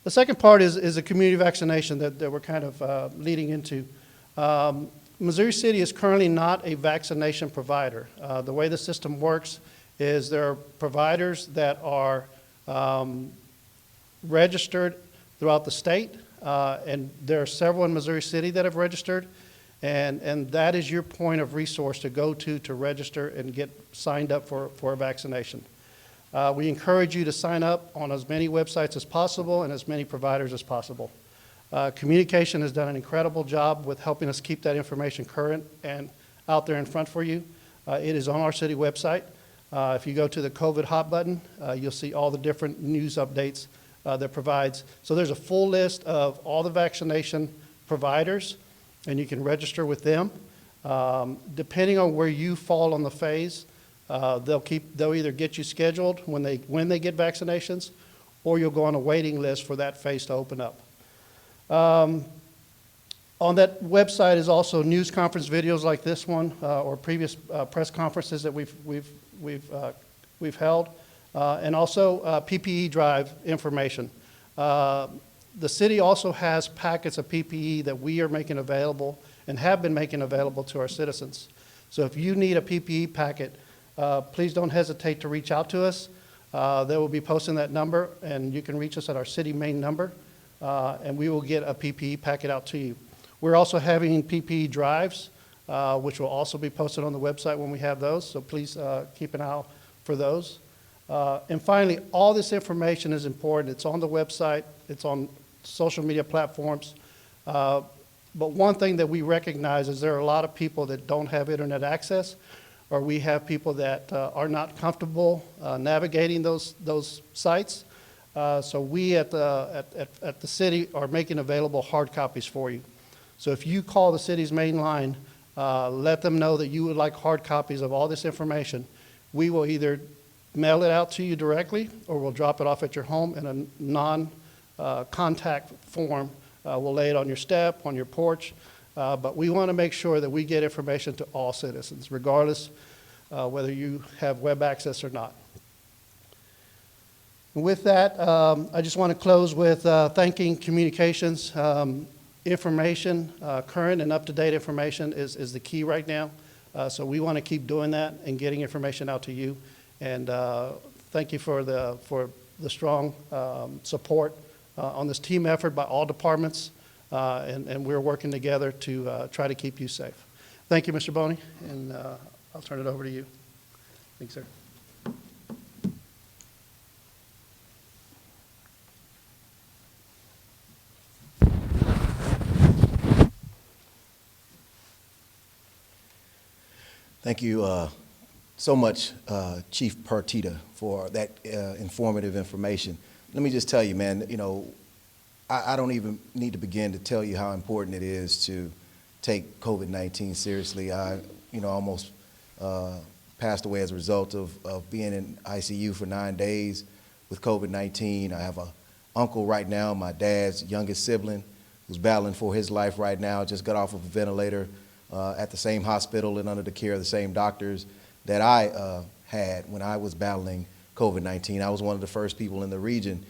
The second part is a community vaccination that we're kind of leading into. Missouri City is currently not a vaccination provider. The way the system works is there are providers that are registered throughout the state, and there are several in Missouri City that have registered, and that is your point of resource to go to register and get signed up for a vaccination. We encourage you to sign up on as many websites as possible and as many providers as possible. Communication has done an incredible job with helping us keep that information current and out there in front for you. It is on our city website. If you go to the COVID hot button, you'll see all the different news updates that provides. So there's a full list of all the vaccination providers, and you can register with them. Depending on where you fall on the phase, they'll either get you scheduled when they get vaccinations, or you'll go on a waiting list for that phase to open up. On that website is also news conference videos like this one, or previous press conferences that we've held, and also PPE drive information. The city also has packets of PPE that we are making available and have been making available to our citizens. So if you need a PPE packet, please don't hesitate to reach out to us. They will be posting that number, and you can reach us at our city main number, and we will get a PPE packet out to you. We're also having PPE drives, which will also be posted on the website when we have those, so please keep an eye out for those. And finally, all this information is important. It's on the website, it's on social media platforms, but one thing that we recognize is there are a lot of people that don't have internet access, or we have people that are not comfortable navigating those sites. So we at the city are making available hard copies for you. So if you call the city's main line, let them know that you would like hard copies of all this information. We will either mail it out to you directly, or we'll drop it off at your home in a non-contact form. We'll lay it on your step, on your porch, but we want to make sure that we get information to all citizens, regardless whether you have web access or not. With that, I just want to close with thanking communications. Information, current and up-to-date information is the key right now. So we want to keep doing that and getting information out to you. And thank you for the strong support on this team effort by all departments, and we're working together to try to keep you safe. Thank you, Mr. Boney, and I'll turn it over to you. Thanks, sir. Thank you so much, Chief Partita, for that informative information. Let me just tell you, man, you know, I don't even need to begin to tell you how important it is to take COVID-19 seriously. I, you know, almost passed away as a result of being in ICU for 9 days with COVID-19. I have an uncle right now, my dad's youngest sibling, who's battling for his life right now, just got off of a ventilator at the same hospital and under the care of the same doctors that I had when I was battling COVID-19. I was one of the first people in the region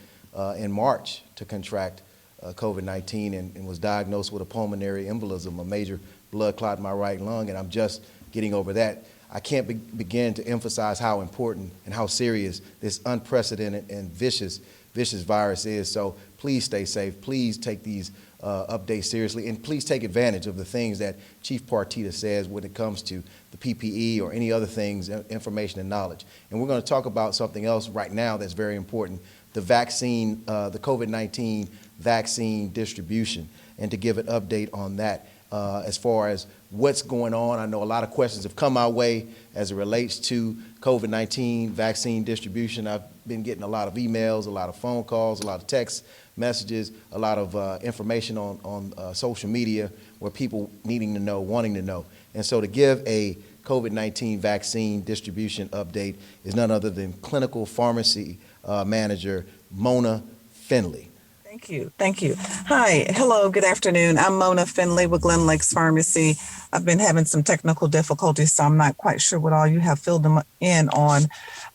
in March to contract COVID-19 and was diagnosed with a pulmonary embolism, a major blood clot in my right lung, and I'm just getting over that. I can't begin to emphasize how important and how serious this unprecedented and vicious virus is. So please stay safe. Please take these updates seriously, and please take advantage of the things that Chief Partita says when it comes to the PPE or any other things, information and knowledge. And we're going to talk about something else right now that's very important, the vaccine, the COVID-19 vaccine distribution, and to give an update on that as far as what's going on. I know a lot of questions have come our way as it relates to COVID-19 vaccine distribution. I've been getting a lot of emails, a lot of phone calls, a lot of text messages, a lot of information on social media where people needing to know, wanting to know. And so to give a COVID-19 vaccine distribution update is none other than Clinical Pharmacy Manager Mona Finley. Thank you. Thank you. Hi. Hello. Good afternoon. I'm Mona Finley with Glen Lakes Pharmacy. I've been having some technical difficulties, so I'm not quite sure what all you have filled them in on.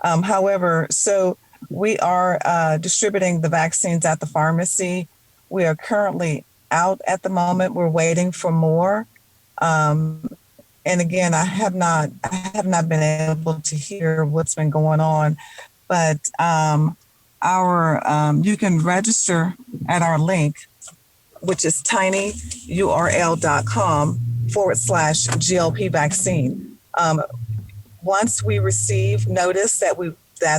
However, so we are distributing the vaccines at the pharmacy. We are currently out at the moment. We're waiting for more. And again, I have not been able to hear what's been going on, but you can register at our link, which is tinyurl.com/GLP vaccine. Once we receive notice that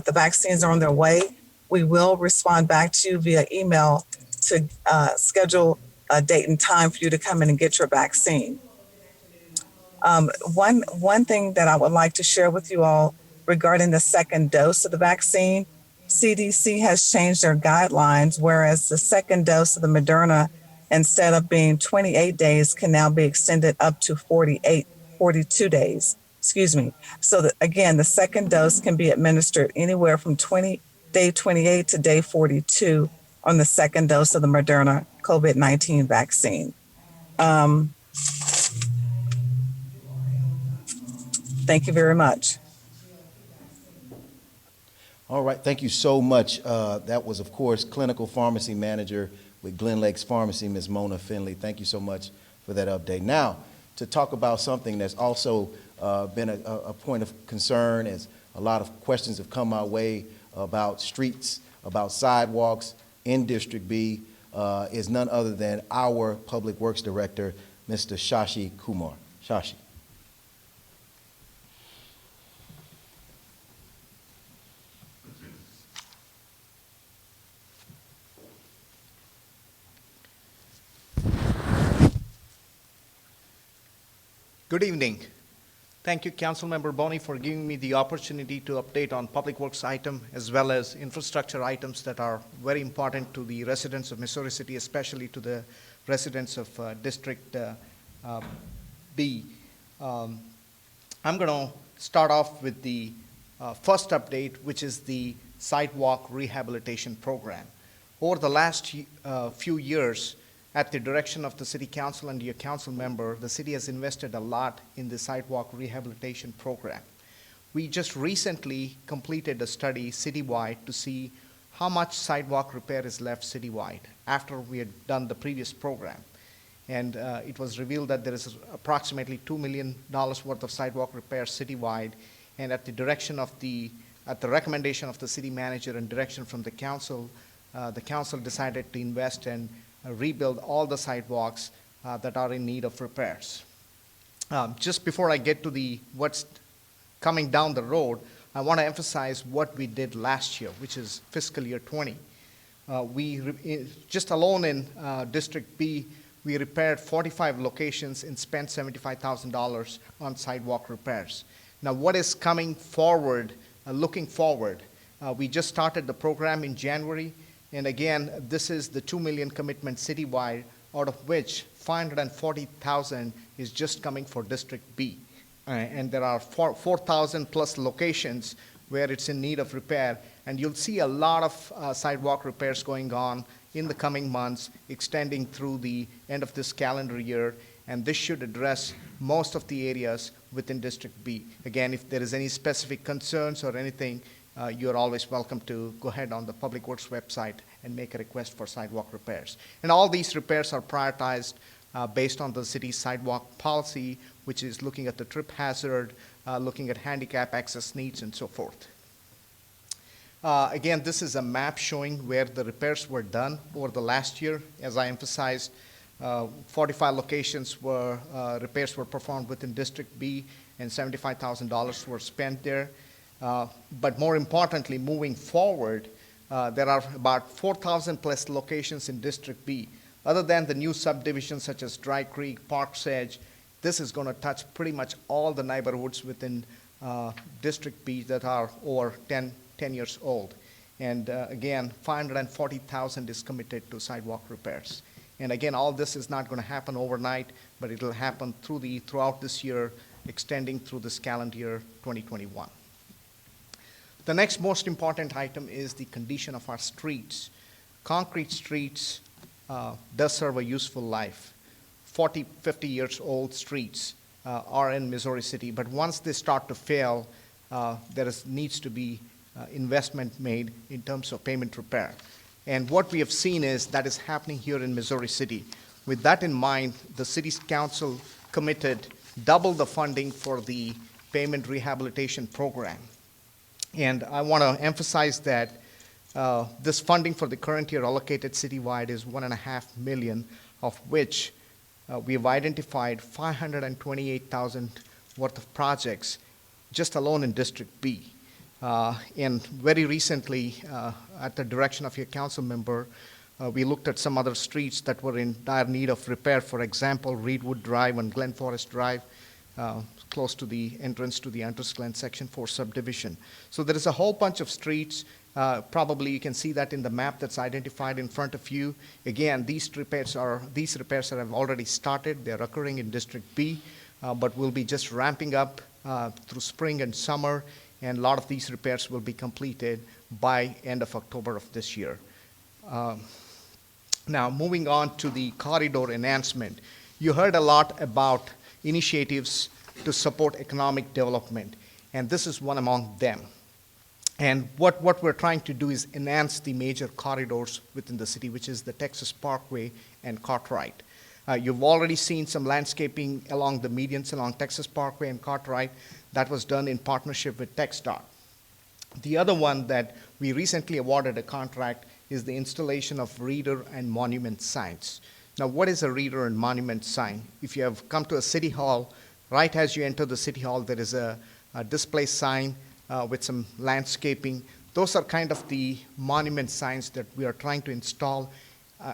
the vaccines are on their way, we will respond back to you via email to schedule a date and time for you to come in and get your vaccine. One thing that I would like to share with you all regarding the second dose of the vaccine, CDC has changed their guidelines, whereas the second dose of the Moderna, instead of being 28 days, can now be extended up to 42 days. So that, again, the second dose can be administered anywhere from day 28 to day 42 on the second dose of the Moderna COVID-19 vaccine. Thank you very much. All right, thank you so much. That was, of course, Clinical Pharmacy Manager with Glen Lakes Pharmacy, Ms. Mona Finley. Thank you so much for that update. Now, to talk about something that's also been a point of concern, as a lot of questions have come our way about streets, about sidewalks in District B, is none other than our Public Works Director, Mr. Shashi Kumar. Shashi. Good evening. Thank you, Councilmember Boney, for giving me the opportunity to update on public works item as well as infrastructure items that are very important to the residents of Missouri City, especially to the residents of District B. I'm going to start off with the first update, which is the sidewalk rehabilitation program. Over the last few years, at the direction of the City Council and your council member, the city has invested a lot in the sidewalk rehabilitation program. We just recently completed a study citywide to see how much sidewalk repair is left citywide after we had done the previous program. And it was revealed that there is approximately $2 million worth of sidewalk repairs citywide, and at the recommendation of the city manager and direction from the council decided to invest and rebuild all the sidewalks that are in need of repairs. Just before I get to what's coming down the road, I want to emphasize what we did last year, which is fiscal year 20. Just alone in District B, we repaired 45 locations and spent $75,000 on sidewalk repairs. Now, what is coming forward, looking forward, we just started the program in January. And again, this is the $2 million commitment citywide, out of which $540,000 is just coming for District B. And there are 4,000 plus locations where it's in need of repair. And you'll see a lot of sidewalk repairs going on in the coming months, extending through the end of this calendar year. And this should address most of the areas within District B. Again, if there is any specific concerns or anything, you're always welcome to go ahead on the Public Works website and make a request for sidewalk repairs. And all these repairs are prioritized based on the city's sidewalk policy, which is looking at the trip hazard, looking at handicap access needs, and so forth. Again, this is a map showing where the repairs were done over the last year. As I emphasized, 45 locations were repairs were performed within District B, and $75,000 were spent there. But more importantly, moving forward, there are about 4,000 plus locations in District B. Other than the new subdivisions such as Dry Creek, Park's Edge, this is going to touch pretty much all the neighborhoods within District B that are over 10 years old. And again, 540,000 is committed to sidewalk repairs. And again, all this is not going to happen overnight, but it will happen throughout this year, extending through this calendar year 2021. The next most important item is the condition of our streets. Concrete streets does serve a useful life. 40, 50 years old streets are in Missouri City, but once they start to fail, needs to be investment made in terms of pavement repair. And what we have seen is that is happening here in Missouri City. With that in mind, the city's council committed double the funding for the pavement rehabilitation program. And I want to emphasize that this funding for the current year allocated citywide is $1.5 million, of which we have identified $528,000 worth of projects just alone in District B. And very recently, at the direction of your council member, we looked at some other streets that were in dire need of repair. For example, Reedwood Drive and Glen Forest Drive, close to the entrance to the Hunter's Glen Section 4 subdivision. So there is a whole bunch of streets. Probably you can see that in the map that's identified in front of you. Again, these repairs have already started. They're occurring in District B, but we'll be just ramping up through spring and summer, and a lot of these repairs will be completed by end of October of this year. Now, moving on to the corridor enhancement. You heard a lot about initiatives to support economic development, and this is one among them. And what we're trying to do is enhance the major corridors within the city, which is the Texas Parkway and Cartwright. You've already seen some landscaping along the medians along Texas Parkway and Cartwright. That was done in partnership with TxDOT. The other one that we recently awarded a contract is the installation of reader and monument signs. Now, what is a reader and monument sign? If you have come to a city hall, right as you enter the city hall, there is a display sign with some landscaping. Those are kind of the monument signs that we are trying to install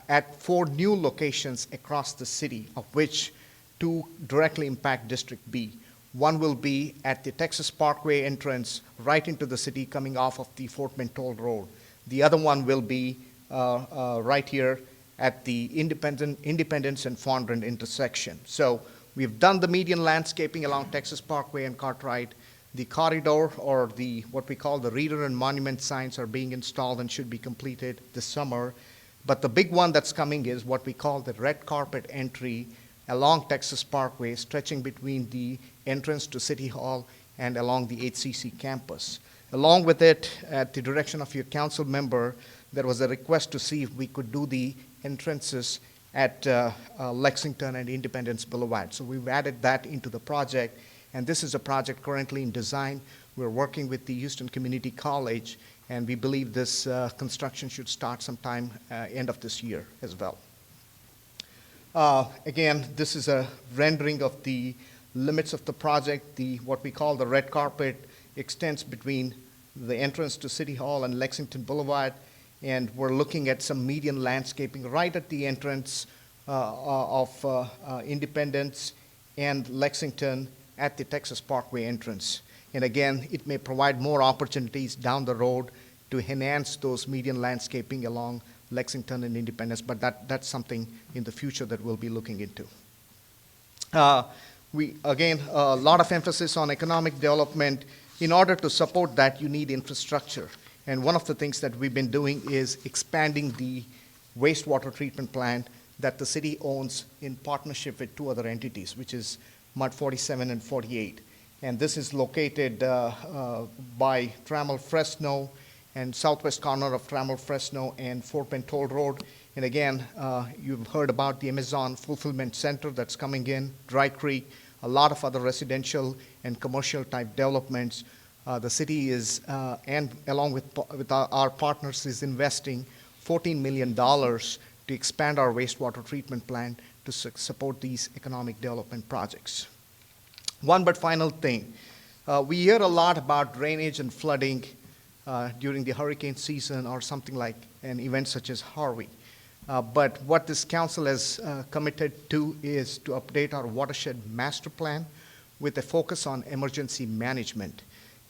at 4 new locations across the city, of which 2 directly impact District B. One will be at the Texas Parkway entrance right into the city coming off of the Fort Mentold Road. The other one will be right here at the Independence and Fondren intersection. So we've done the median landscaping along Texas Parkway and Cartwright. The corridor, or what we call the reader and monument signs, are being installed and should be completed this summer. But the big one that's coming is what we call the red carpet entry along Texas Parkway, stretching between the entrance to City Hall and along the HCC campus. Along with it, at the direction of your council member, there was a request to see if we could do the entrances at Lexington and Independence Boulevard. So we've added that into the project, and this is a project currently in design. We're working with the Houston Community College, and we believe this construction should start sometime end of this year as well. Again, this is a rendering of the limits of the project. What we call the red carpet extends between the entrance to City Hall and Lexington Boulevard, and we're looking at some median landscaping right at the entrance of Independence and Lexington at the Texas Parkway entrance. And again, it may provide more opportunities down the road to enhance those median landscaping along Lexington and Independence, but that's something in the future that we'll be looking into. A lot of emphasis on economic development. In order to support that, you need infrastructure. And one of the things that we've been doing is expanding the wastewater treatment plant that the city owns in partnership with two other entities, which is MUD 47 and 48. And this is located by Trammell Fresno and southwest corner of Trammell Fresno and Fort Bend Toll Road. And again, you've heard about the Amazon Fulfillment Center that's coming in, Dry Creek, a lot of other residential and commercial type developments. The city is, and along with our partners, is investing $14 million to expand our wastewater treatment plant to support these economic development projects. One but final thing, we hear a lot about drainage and flooding during the hurricane season or something like an event such as Harvey. But what this council has committed to is to update our watershed master plan with a focus on emergency management.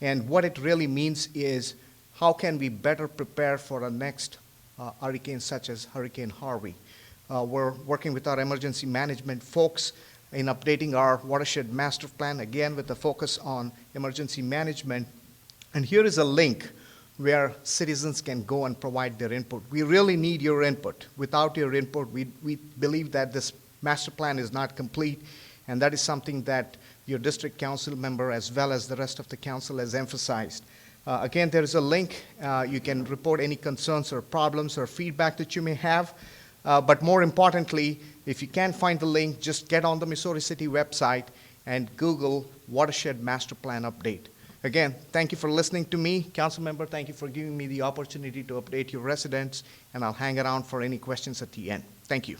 And what it really means is how can we better prepare for a next hurricane such as Hurricane Harvey. We're working with our emergency management folks in updating our watershed master plan, again with a focus on emergency management. And here is a link where citizens can go and provide their input. We really need your input. Without your input, we believe that this master plan is not complete, and that is something that your district council member as well as the rest of the council has emphasized. Again, there is a link. You can report any concerns or problems or feedback that you may have. But more importantly, if you can't find the link, just get on the Missouri City website and Google Watershed Master Plan Update. Again, thank you for listening to me. Council member, thank you for giving me the opportunity to update your residents, and I'll hang around for any questions at the end. Thank you.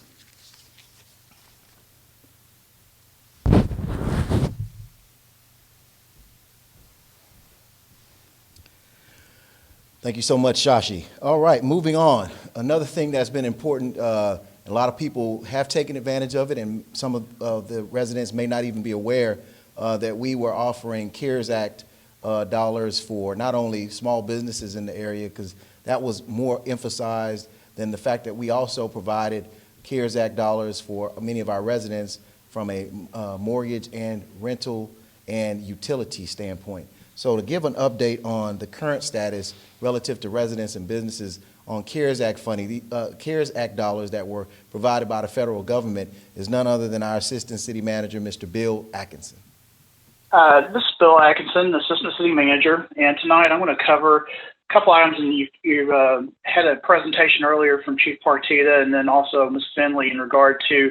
Thank you so much, Shashi. All right, moving on. Another thing that's been important, a lot of people have taken advantage of it, and some of the residents may not even be aware that we were offering CARES Act dollars for not only small businesses in the area, because that was more emphasized than the fact that we also provided CARES Act dollars for many of our residents from a mortgage and rental and utility standpoint. So to give an update on the current status relative to residents and businesses on CARES Act funding, the CARES Act dollars that were provided by the federal government is none other than our Assistant City Manager, Mr. Bill Atkinson. This is Bill Atkinson, Assistant City Manager, and tonight I'm going to cover a couple items, and you had a presentation earlier from Chief Partita and then also Ms. Finley in regard to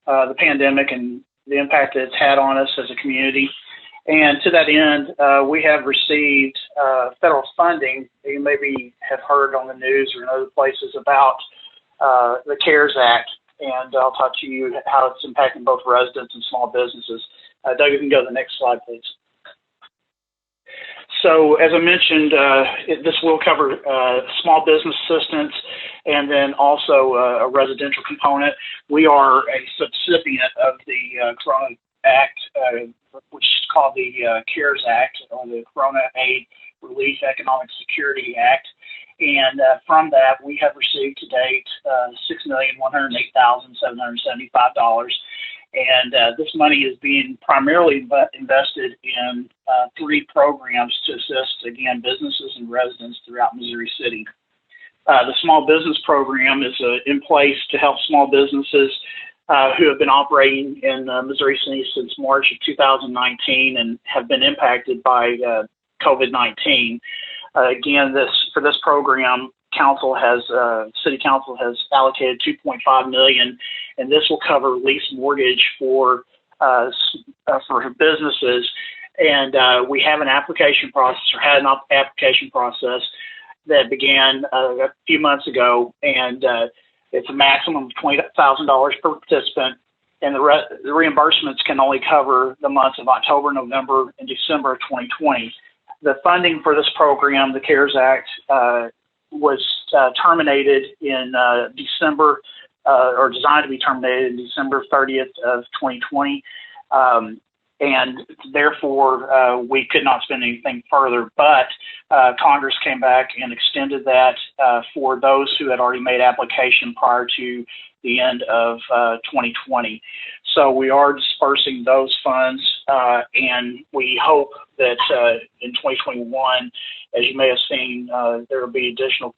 the pandemic and the impact that it's had on us as a community. And to that end, we have received federal funding. You maybe have heard on the news or in other places about the CARES Act, and I'll talk to you how it's impacting both residents and small businesses. Doug, you can go to the next slide, please. So as I mentioned, this will cover small business assistance and then also a residential component. We are a subrecipient of the Corona Act, which is called the CARES Act, or the Corona Aid Relief Economic Security Act. And from that, we have received to date $6,108,775. And this money is being primarily invested in 3 programs to assist, again, businesses and residents throughout Missouri City. The small business program is in place to help small businesses who have been operating in Missouri City since March of 2019 and have been impacted by COVID-19. Again, for this program, City Council has allocated $2.5 million, and this will cover lease mortgage for businesses. And we have an application process, or had an application process that began a few months ago, and it's a maximum of $20,000 per participant, and the reimbursements can only cover the months of October, November, and December of 2020. The funding for this program, the CARES Act, was terminated in December, or designed to be terminated in December 30th of 2020. And therefore, we could not spend anything further, but Congress came back and extended that for those who had already made application prior to the end of 2020. So we are dispersing those funds, and we hope that in 2021, as you may have seen, there will be additional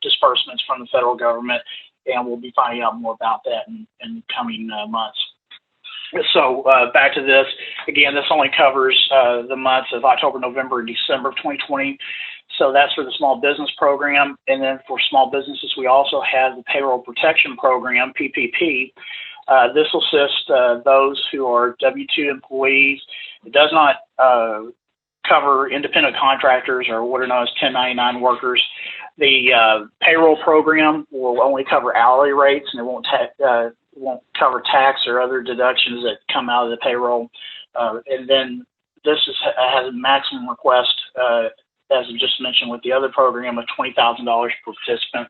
disbursements from the federal government, and we'll be finding out more about that in coming months. So back to this. Again, this only covers the months of October, November, and December of 2020. So that's for the small business program. And then for small businesses, we also have the payroll protection program, PPP. This will assist those who are W-2 employees. It does not cover independent contractors or what are known as 1099 workers. The payroll program will only cover hourly rates, and it won't cover tax or other deductions that come out of the payroll. And then this has a maximum request, as I just mentioned with the other program, of $20,000 per participant.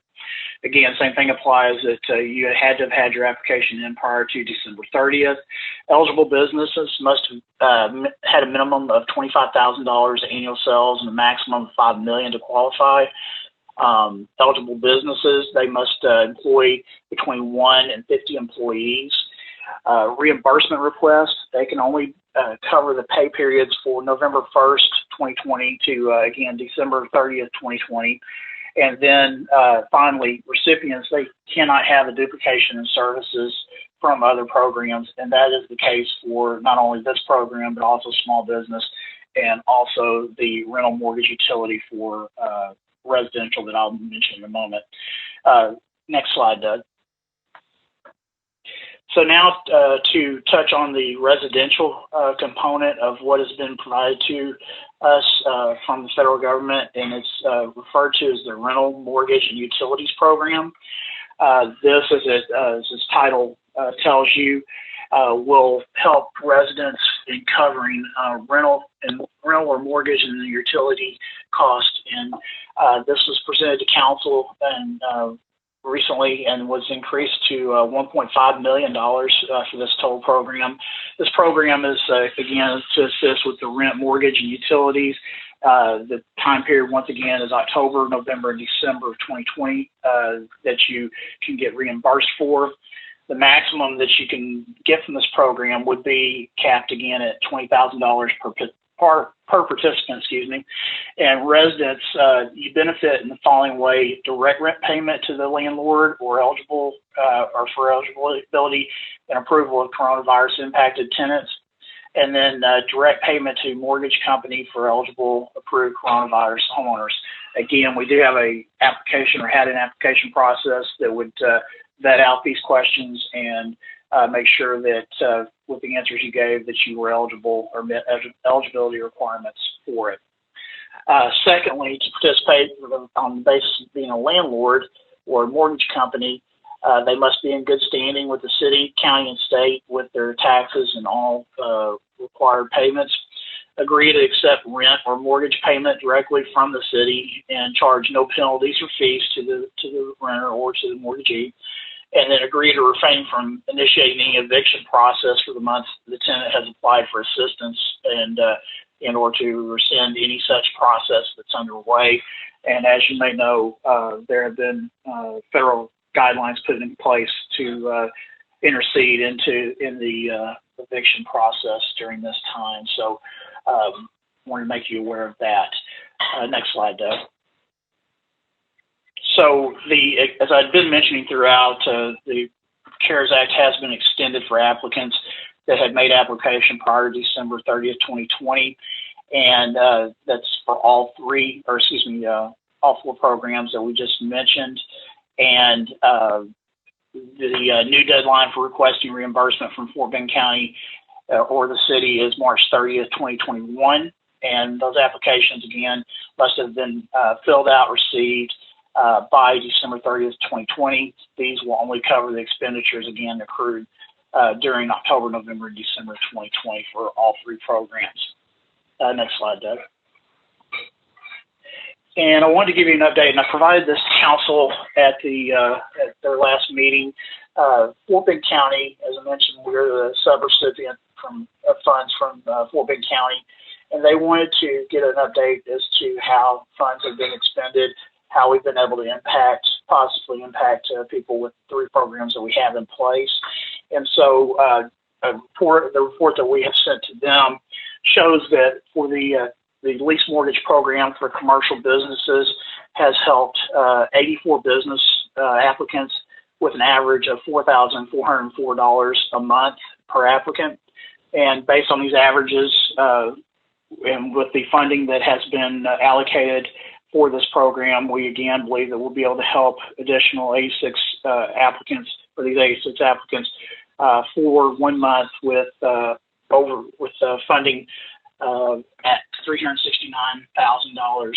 Again, same thing applies that you had to have had your application in prior to December 30th. Eligible businesses must have had a minimum of $25,000 annual sales and a maximum of $5 million to qualify. Eligible businesses, they must employ between 1 and 50 employees. Reimbursement requests, they can only cover the pay periods for November 1st, 2020 to, again, December 30th, 2020. And then finally, recipients, they cannot have a duplication in services from other programs. And that is the case for not only this program, but also small business and also the rental mortgage utility for residential that I'll mention in a moment. Next slide, Doug. So now to touch on the residential component of what has been provided to us from the federal government, and it's referred to as the Rental Mortgage and Utilities Program. This, as its title tells you, will help residents in covering rental or mortgage and the utility cost. And this was presented to council and recently and was increased to $1.5 million for this total program. This program is, again, to assist with the rent, mortgage, and utilities. The time period, once again, is October, November, and December of 2020 that you can get reimbursed for. The maximum that you can get from this program would be capped again at $20,000 per participant, and residents, you benefit in the following way: direct rent payment to the landlord or for eligibility and approval of coronavirus impacted tenants, and then direct payment to mortgage company for eligible approved coronavirus homeowners. Again, we do have had an application process that would vet out these questions and make sure that with the answers you gave that you were eligible or met eligibility requirements for it. Secondly, to participate on the basis of being a landlord or a mortgage company, they must be in good standing with the city, county, and state with their taxes and all required payments. Agree to accept rent or mortgage payment directly from the city and charge no penalties or fees to the renter or to the mortgagee. And then agree to refrain from initiating any eviction process for the months the tenant has applied for assistance, and in order to rescind any such process that's underway. And as you may know, there have been federal guidelines put in place to intercede in the eviction process during this time. So I want to make you aware of that. Next slide, Doug. So as I've been mentioning throughout, the CARES Act has been extended for applicants that had made application prior to December 30th, 2020. And that's for all four programs that we just mentioned. And the new deadline for requesting reimbursement from Fort Bend County or the city is March 30th, 2021. And those applications, again, must have been filled out, received by December 30th, 2020. These will only cover the expenditures, again, accrued during October, November, and December 2020 for all three programs. Next slide, Doug. And I wanted to give you an update, and I provided this to council at their last meeting. Fort Bend County, as I mentioned, we're the subrecipient from funds from Fort Bend County, and they wanted to get an update as to how funds have been expended, how we've been able to positively impact people with three programs that we have in place. And so the report that we have sent to them shows that for the lease mortgage program for commercial businesses has helped 84 business applicants with an average of $4,404 a month per applicant. And based on these averages, and with the funding that has been allocated for this program, we again believe that we'll be able to help additional 86 applicants, or these 86 applicants, for 1 month with funding at $369,000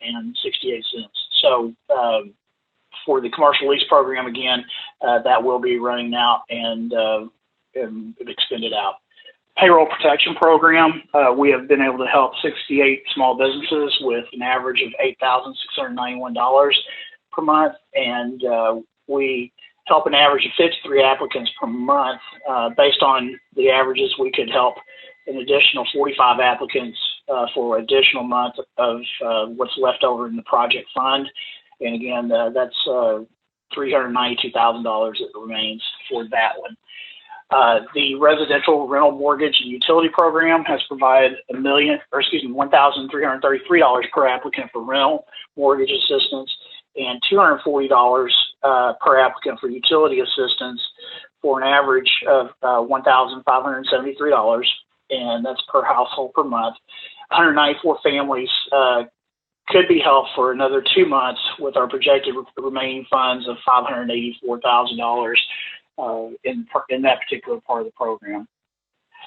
and 68 cents. So for the commercial lease program, again, that will be running out and extended out. Payroll protection program, we have been able to help 68 small businesses with an average of $8,691 per month, and we help an average of 53 applicants per month. Based on the averages, we could help an additional 45 applicants for additional month of what's left over in the project fund. And again, that's $392,000 that remains for that one. The residential rental mortgage and utility program has provided $1,333 per applicant for rental mortgage assistance and $240 per applicant for utility assistance for an average of $1,573, and that's per household per month. 194 families could be helped for another 2 months with our projected remaining funds of $584,000 in that particular part of the program.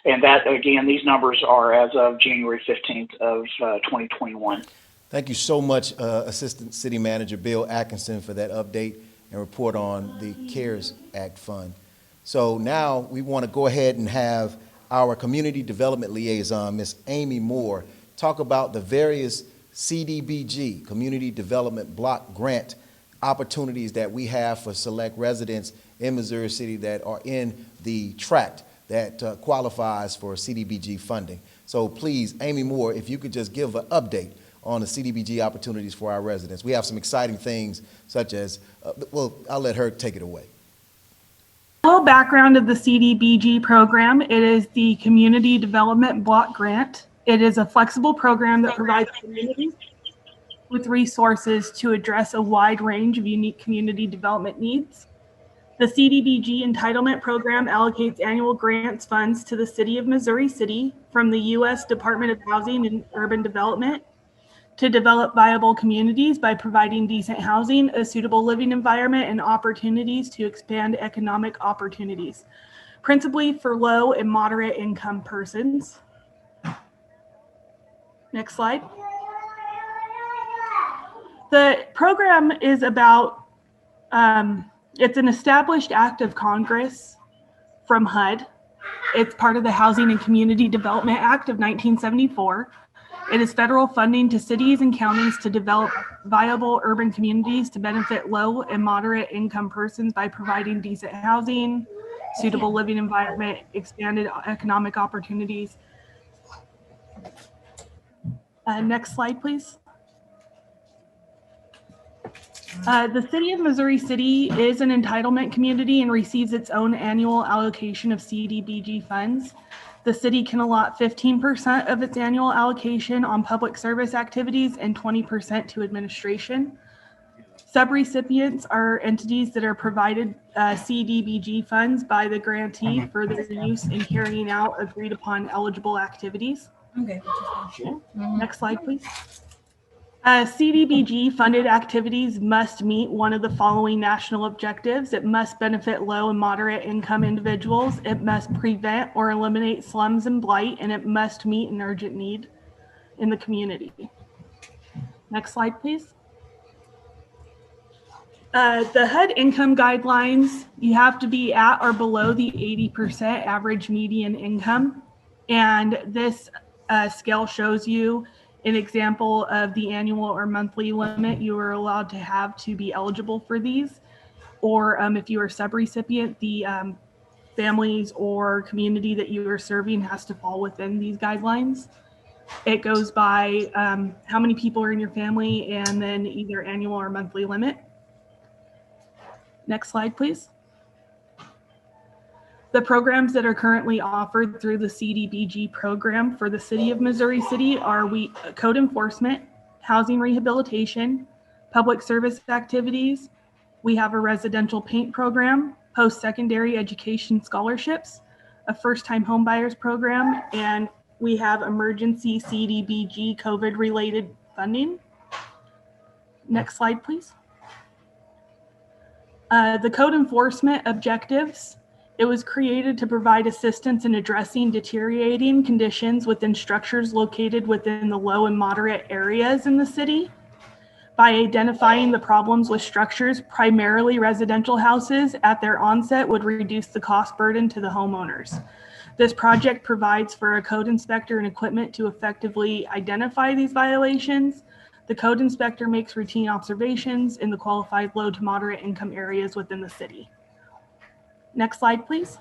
And that, again, these numbers are as of January 15th of 2021. Thank you so much, Assistant City Manager Bill Atkinson, for that update and report on the CARES Act Fund. So now we want to go ahead and have our Community Development Liaison, Ms. Amy Moore, talk about the various CDBG, Community Development Block Grant opportunities that we have for select residents in Missouri City that are in the tract that qualifies for CDBG funding. So please, Amy Moore, if you could just give an update on the CDBG opportunities for our residents. We have some exciting things such as, well, I'll let her take it away. The whole background of the CDBG program, it is the Community Development Block Grant. It is a flexible program that provides communities with resources to address a wide range of unique community development needs. The CDBG entitlement program allocates annual grants funds to the City of Missouri City from the U.S. Department of Housing and Urban Development to develop viable communities by providing decent housing, a suitable living environment, and opportunities to expand economic opportunities, principally for low and moderate income persons. Next slide. The program is about, it's an established act of Congress from HUD. It's part of the Housing and Community Development Act of 1974. It is federal funding to cities and counties to develop viable urban communities to benefit low and moderate income persons by providing decent housing, suitable living environment, expanded economic opportunities. Next slide, please. The City of Missouri City is an entitlement community and receives its own annual allocation of CDBG funds. The city can allot 15% of its annual allocation on public service activities and 20% to administration. Subrecipients are entities that are provided CDBG funds by the grantee for their use in carrying out agreed upon eligible activities. Okay. Next slide, please. CDBG funded activities must meet one of the following national objectives. It must benefit low and moderate income individuals. It must prevent or eliminate slums and blight, and it must meet an urgent need in the community. Next slide, please. The HUD income guidelines, you have to be at or below the 80% average median income. And this scale shows you an example of the annual or monthly limit you are allowed to have to be eligible for these. Or if you are subrecipient, the families or community that you are serving has to fall within these guidelines. It goes by how many people are in your family and then either annual or monthly limit. Next slide, please. The programs that are currently offered through the CDBG program for the city of Missouri City are code enforcement, housing rehabilitation, public service activities. We have a residential paint program, post-secondary education scholarships, a first-time homebuyers program, and we have emergency CDBG COVID-related funding. Next slide, please. The code enforcement objectives. It was created to provide assistance in addressing deteriorating conditions within structures located within the low and moderate areas in the city. By identifying the problems with structures, primarily residential houses, at their onset would reduce the cost burden to the homeowners. This project provides for a code inspector and equipment to effectively identify these violations. The code inspector makes routine observations in the qualified low to moderate income areas within the city. Next slide, please.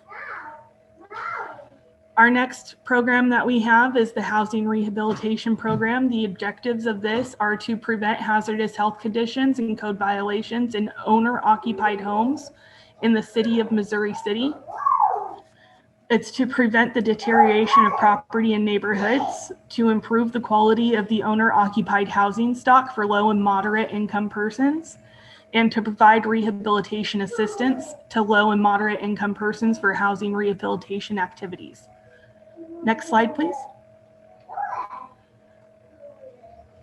Our next program that we have is the Housing Rehabilitation Program. The objectives of this are to prevent hazardous health conditions and code violations in owner-occupied homes in the city of Missouri City. It's to prevent the deterioration of property in neighborhoods, to improve the quality of the owner-occupied housing stock for low and moderate income persons, and to provide rehabilitation assistance to low and moderate income persons for housing rehabilitation activities. Next slide, please.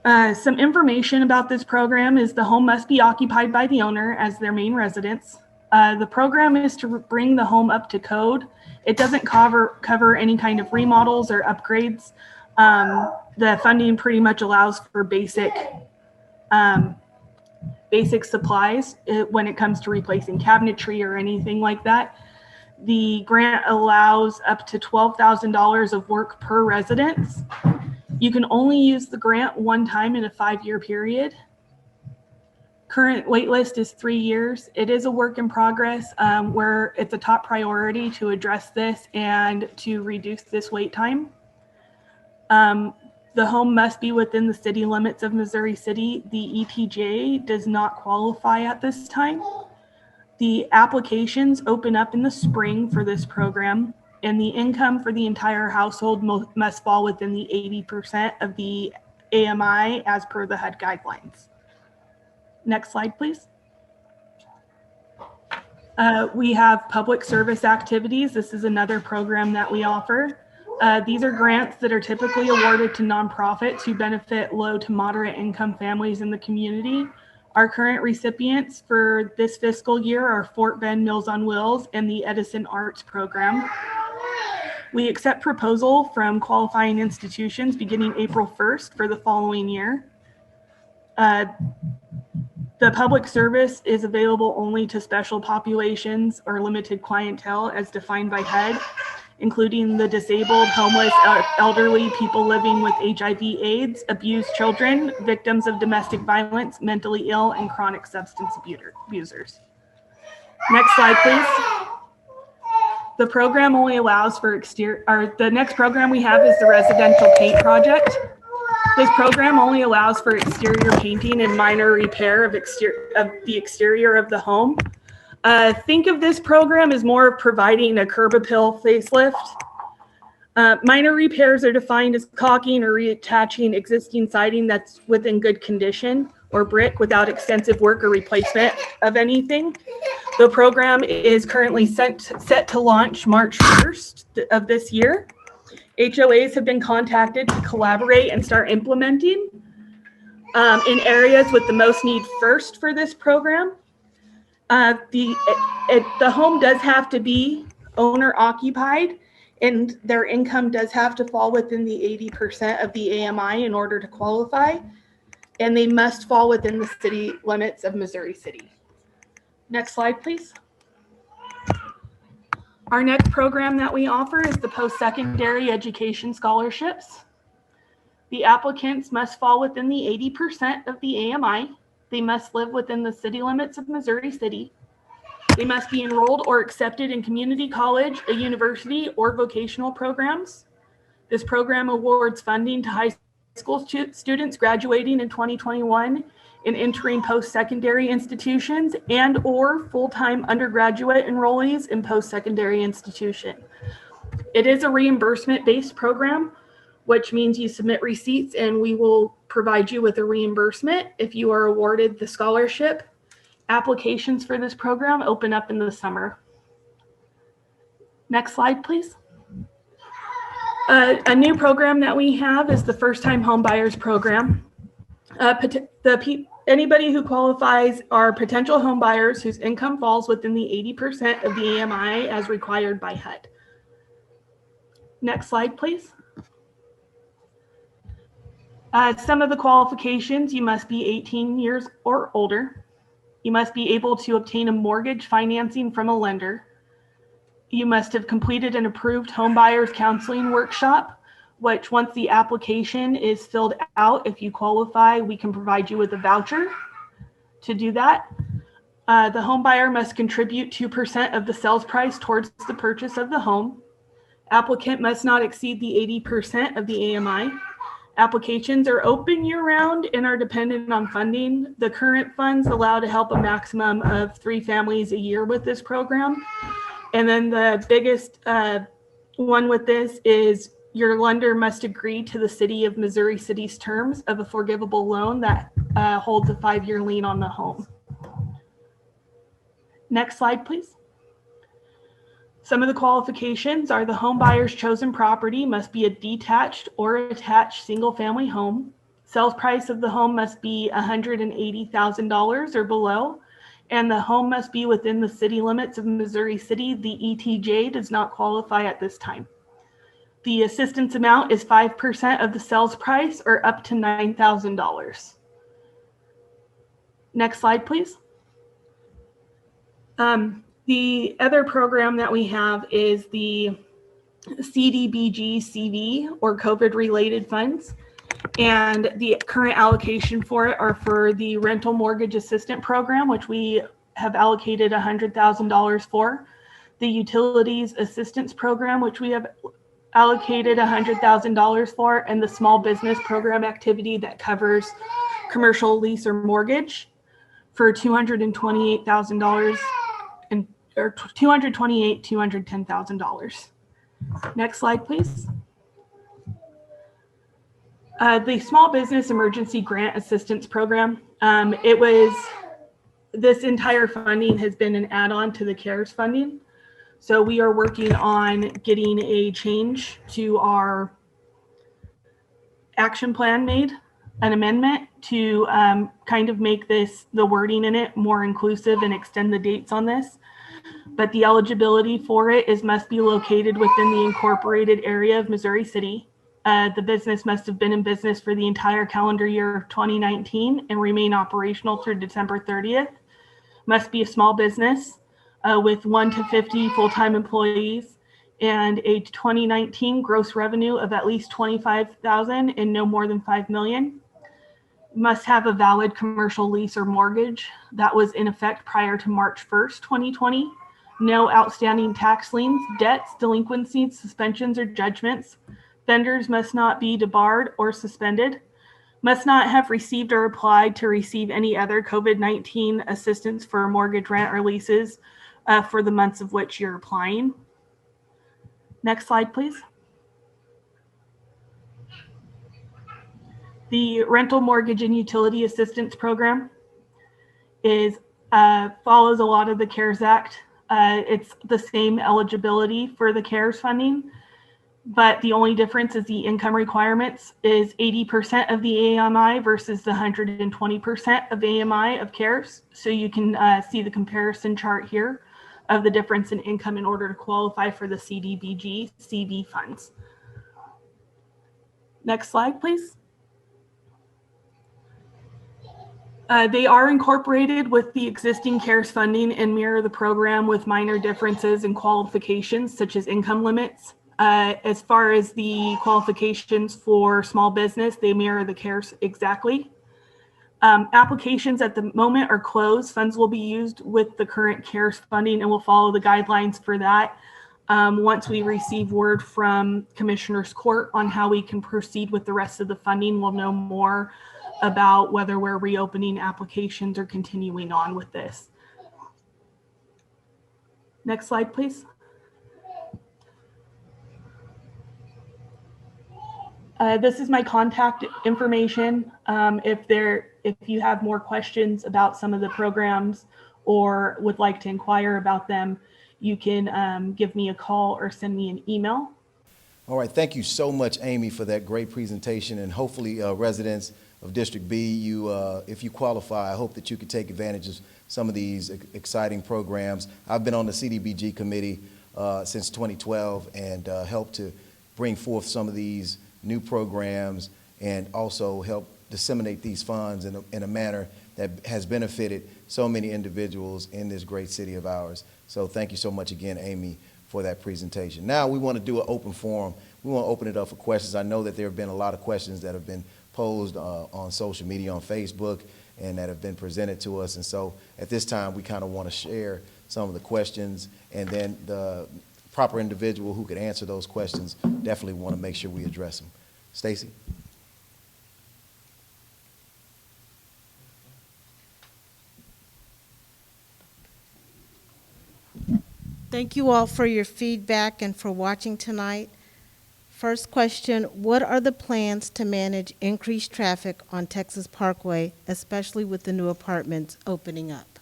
Some information about this program is the home must be occupied by the owner as their main residence. The program is to bring the home up to code. It doesn't cover any kind of remodels or upgrades. The funding pretty much allows for basic supplies when it comes to replacing cabinetry or anything like that. The grant allows up to $12,000 of work per residence. You can only use the grant one time in a 5-year period. Current wait list is 3 years. It is a work in progress where it's a top priority to address this and to reduce this wait time. The home must be within the city limits of Missouri City. The ETJ does not qualify at this time. The applications open up in the spring for this program, and the income for the entire household must fall within the 80% of the AMI as per the HUD guidelines. Next slide, please. We have public service activities. This is another program that we offer. These are grants that are typically awarded to nonprofits who benefit low to moderate income families in the community. Our current recipients for this fiscal year are Fort Bend Meals on Wheels and the Edison Arts Program. We accept proposal from qualifying institutions beginning April 1st for the following year. The public service is available only to special populations or limited clientele as defined by HUD, including the disabled, homeless, elderly, people living with HIV/AIDS, abused children, victims of domestic violence, mentally ill, and chronic substance abusers. Next slide, please. The program only allows for the next program we have is the residential paint project. This program only allows for exterior painting and minor repair of the exterior of the home. Think of this program as more of providing a curb appeal facelift. Minor repairs are defined as caulking or reattaching existing siding that's within good condition or brick without extensive work or replacement of anything. The program is currently set to launch March 1st of this year. HOAs have been contacted to collaborate and start implementing in areas with the most need first for this program. The home does have to be owner occupied, and their income does have to fall within the 80% of the AMI in order to qualify, and they must fall within the city limits of Missouri City. Next slide, please. Our next program that we offer is the post-secondary education scholarships. The applicants must fall within the 80% of the AMI. They must live within the city limits of Missouri City. They must be enrolled or accepted in community college, a university, or vocational programs. This program awards funding to high school students graduating in 2021 in entering post-secondary institutions and/or full-time undergraduate enrollees in post-secondary institution. It is a reimbursement-based program, which means you submit receipts and we will provide you with a reimbursement if you are awarded the scholarship. Applications for this program open up in the summer. Next slide, please. A new program that we have is the first-time home buyers program. Anybody who qualifies are potential home buyers whose income falls within the 80% of the AMI as required by HUD. Next slide, please. Some of the qualifications: you must be 18 years or older. You must be able to obtain a mortgage financing from a lender. You must have completed an approved home buyers counseling workshop, which once the application is filled out, if you qualify, we can provide you with a voucher to do that. The home buyer must contribute 2% of the sales price towards the purchase of the home. Applicant must not exceed the 80% of the AMI. Applications are open year-round and are dependent on funding. The current funds allow to help a maximum of 3 families a year with this program. And then the biggest one with this is your lender must agree to the City of Missouri City's terms of a forgivable loan that holds a 5-year lien on the home. Next slide, please. Some of the qualifications are: the home buyer's chosen property must be a detached or attached single-family home. Sales price of the home must be $180,000 or below, and the home must be within the city limits of Missouri City. The ETJ does not qualify at this time. The assistance amount is 5% of the sales price or up to $9,000. Next slide, please. The other program that we have is the CDBG CV, or COVID-related funds. And the current allocation for it are for the rental mortgage assistant program, which we have allocated $100,000 for. The utilities assistance program, which we have allocated $100,000 for, and the small business program activity that covers commercial lease or mortgage for $228,000 or $210,000. Next slide, please. The Small Business Emergency Grant Assistance Program. This entire funding has been an add-on to the CARES funding. So we are working on getting a change to our action plan made, an amendment to kind of make this, the wording in it, more inclusive and extend the dates on this. But the eligibility for it is must be located within the incorporated area of Missouri City. The business must have been in business for the entire calendar year of 2019 and remain operational through December 30th. Must be a small business with 1 to 50 full-time employees and a 2019 gross revenue of at least $25,000 and no more than $5 million. Must have a valid commercial lease or mortgage that was in effect prior to March 1st, 2020. No outstanding tax liens, debts, delinquencies, suspensions, or judgments. Vendors must not be debarred or suspended. Must not have received or applied to receive any other COVID-19 assistance for mortgage, rent, or leases for the months of which you're applying. Next slide, please. The Rental Mortgage and Utility Assistance Program is follows a lot of the CARES Act. It's the same eligibility for the CARES funding, but the only difference is the income requirements is 80% of the AMI versus the 120% of AMI of CARES. So you can see the comparison chart here of the difference in income in order to qualify for the CDBG CV funds. Next slide, please. They are incorporated with the existing CARES funding and mirror the program with minor differences in qualifications such as income limits. As far as the qualifications for small business, they mirror the CARES exactly. Applications at the moment are closed. Funds will be used with the current CARES funding and will follow the guidelines for that. Once we receive word from Commissioner's Court on how we can proceed with the rest of the funding, we'll know more about whether we're reopening applications or continuing on with this. Next slide, please. This is my contact information. If you have more questions about some of the programs or would like to inquire about them, you can give me a call or send me an email. All right, thank you so much, Amy, for that great presentation, and hopefully residents of District B, if you qualify, I hope that you could take advantage of some of these exciting programs. I've been on the CDBG committee since 2012 and helped to bring forth some of these new programs and also help disseminate these funds in a manner that has benefited so many individuals in this great city of ours. So thank you so much again, Amy, for that presentation. Now we want to do an open forum. We want to open it up for questions. I know that there have been a lot of questions that have been posed on social media, on Facebook, and that have been presented to us. And so at this time, we kind of want to share some of the questions, and then the proper individual who could answer those questions definitely want to make sure we address them. Stacy? Thank you all for your feedback and for watching tonight. First question, what are the plans to manage increased traffic on Texas Parkway, especially with the new apartments opening up?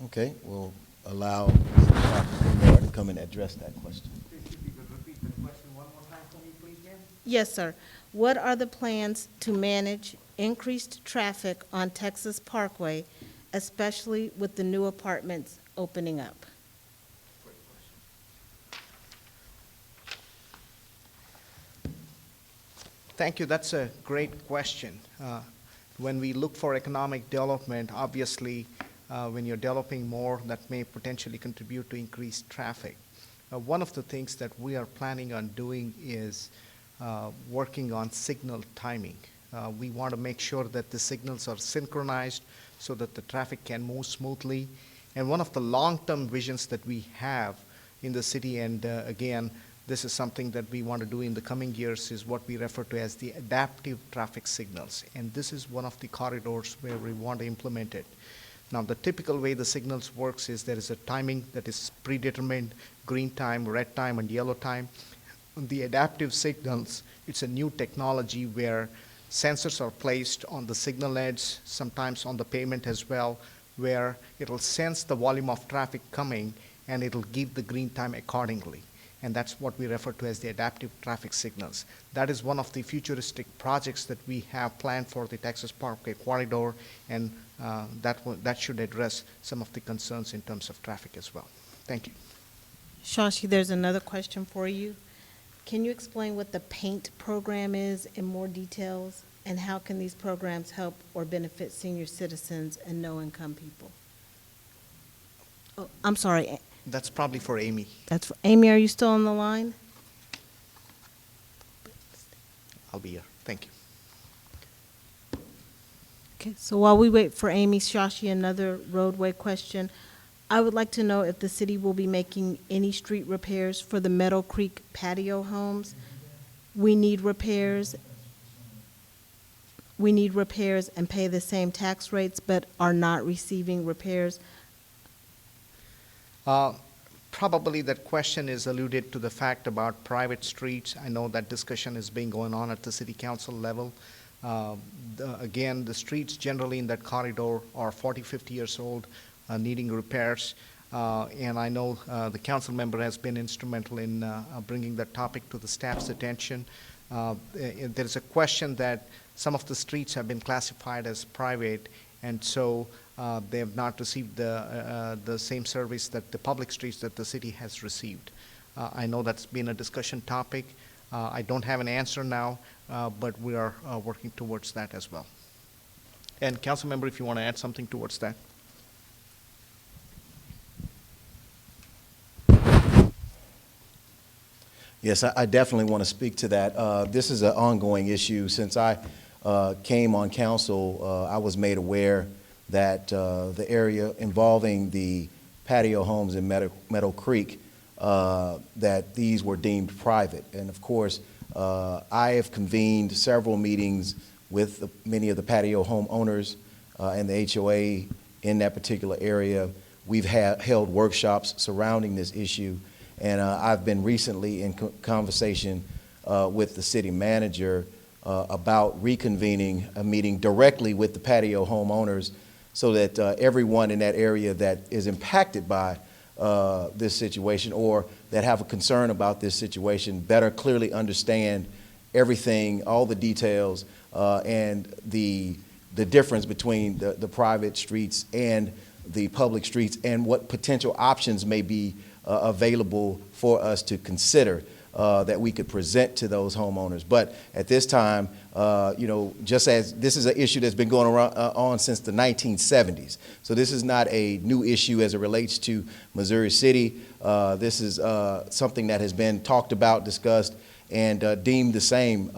Okay, we'll allow Mr. to come and address that question. Yes, sir. What are the plans to manage increased traffic on Texas Parkway, especially with the new apartments opening up? Thank you. That's a great question. When we look for economic development, obviously, when you're developing more, that may potentially contribute to increased traffic. One of the things that we are planning on doing is working on signal timing. We want to make sure that the signals are synchronized so that the traffic can move smoothly. And one of the long-term visions that we have in the city, and again, this is something that we want to do in the coming years, is what we refer to as the adaptive traffic signals. And this is one of the corridors where we want to implement it. Now, the typical way the signals works is there is a timing that is predetermined, green time, red time, and yellow time. The adaptive signals, it's a new technology where sensors are placed on the signal edge, sometimes on the pavement as well, where it'll sense the volume of traffic coming and it'll give the green time accordingly. And that's what we refer to as the adaptive traffic signals. That is one of the futuristic projects that we have planned for the Texas Parkway corridor, and that should address some of the concerns in terms of traffic as well. Thank you. Shashi, there's another question for you. Can you explain what the PAINT program is in more details, and how can these programs help or benefit senior citizens and low-income people? Oh, I'm sorry. That's probably for Amy. That's for Amy. Are you still on the line? I'll be here. Thank you. Okay, so while we wait for Amy, Shashi, another roadway question. I would like to know if the city will be making any street repairs for the Meadow Creek patio homes. We need repairs. We need repairs and pay the same tax rates, but are not receiving repairs. Probably that question is alluded to the fact about private streets. I know that discussion is being going on at the city council level. Again, the streets generally in that corridor are 40, 50 years old, needing repairs. And I know the council member has been instrumental in bringing that topic to the staff's attention. There's a question that some of the streets have been classified as private, and so they have not received the same service that the public streets that the city has received. I know that's been a discussion topic. I don't have an answer now, but we are working towards that as well. And council member, if you want to add something towards that. Yes, I definitely want to speak to that. This is an ongoing issue. Since I came on council, I was made aware that the area involving the patio homes in Meadow Creek, that these were deemed private. And of course, I have convened several meetings with many of the patio homeowners and the HOA in that particular area. We've held workshops surrounding this issue, and I've been recently in conversation with the city manager about reconvening a meeting directly with the patio homeowners so that everyone in that area that is impacted by this situation or that have a concern about this situation better clearly understand everything, all the details, and the difference between the private streets and the public streets and what potential options may be available for us to consider that we could present to those homeowners. But at this time, you know, just as this is an issue that's been going on since the 1970s. So this is not a new issue as it relates to Missouri City. This is something that has been talked about, discussed, and deemed the same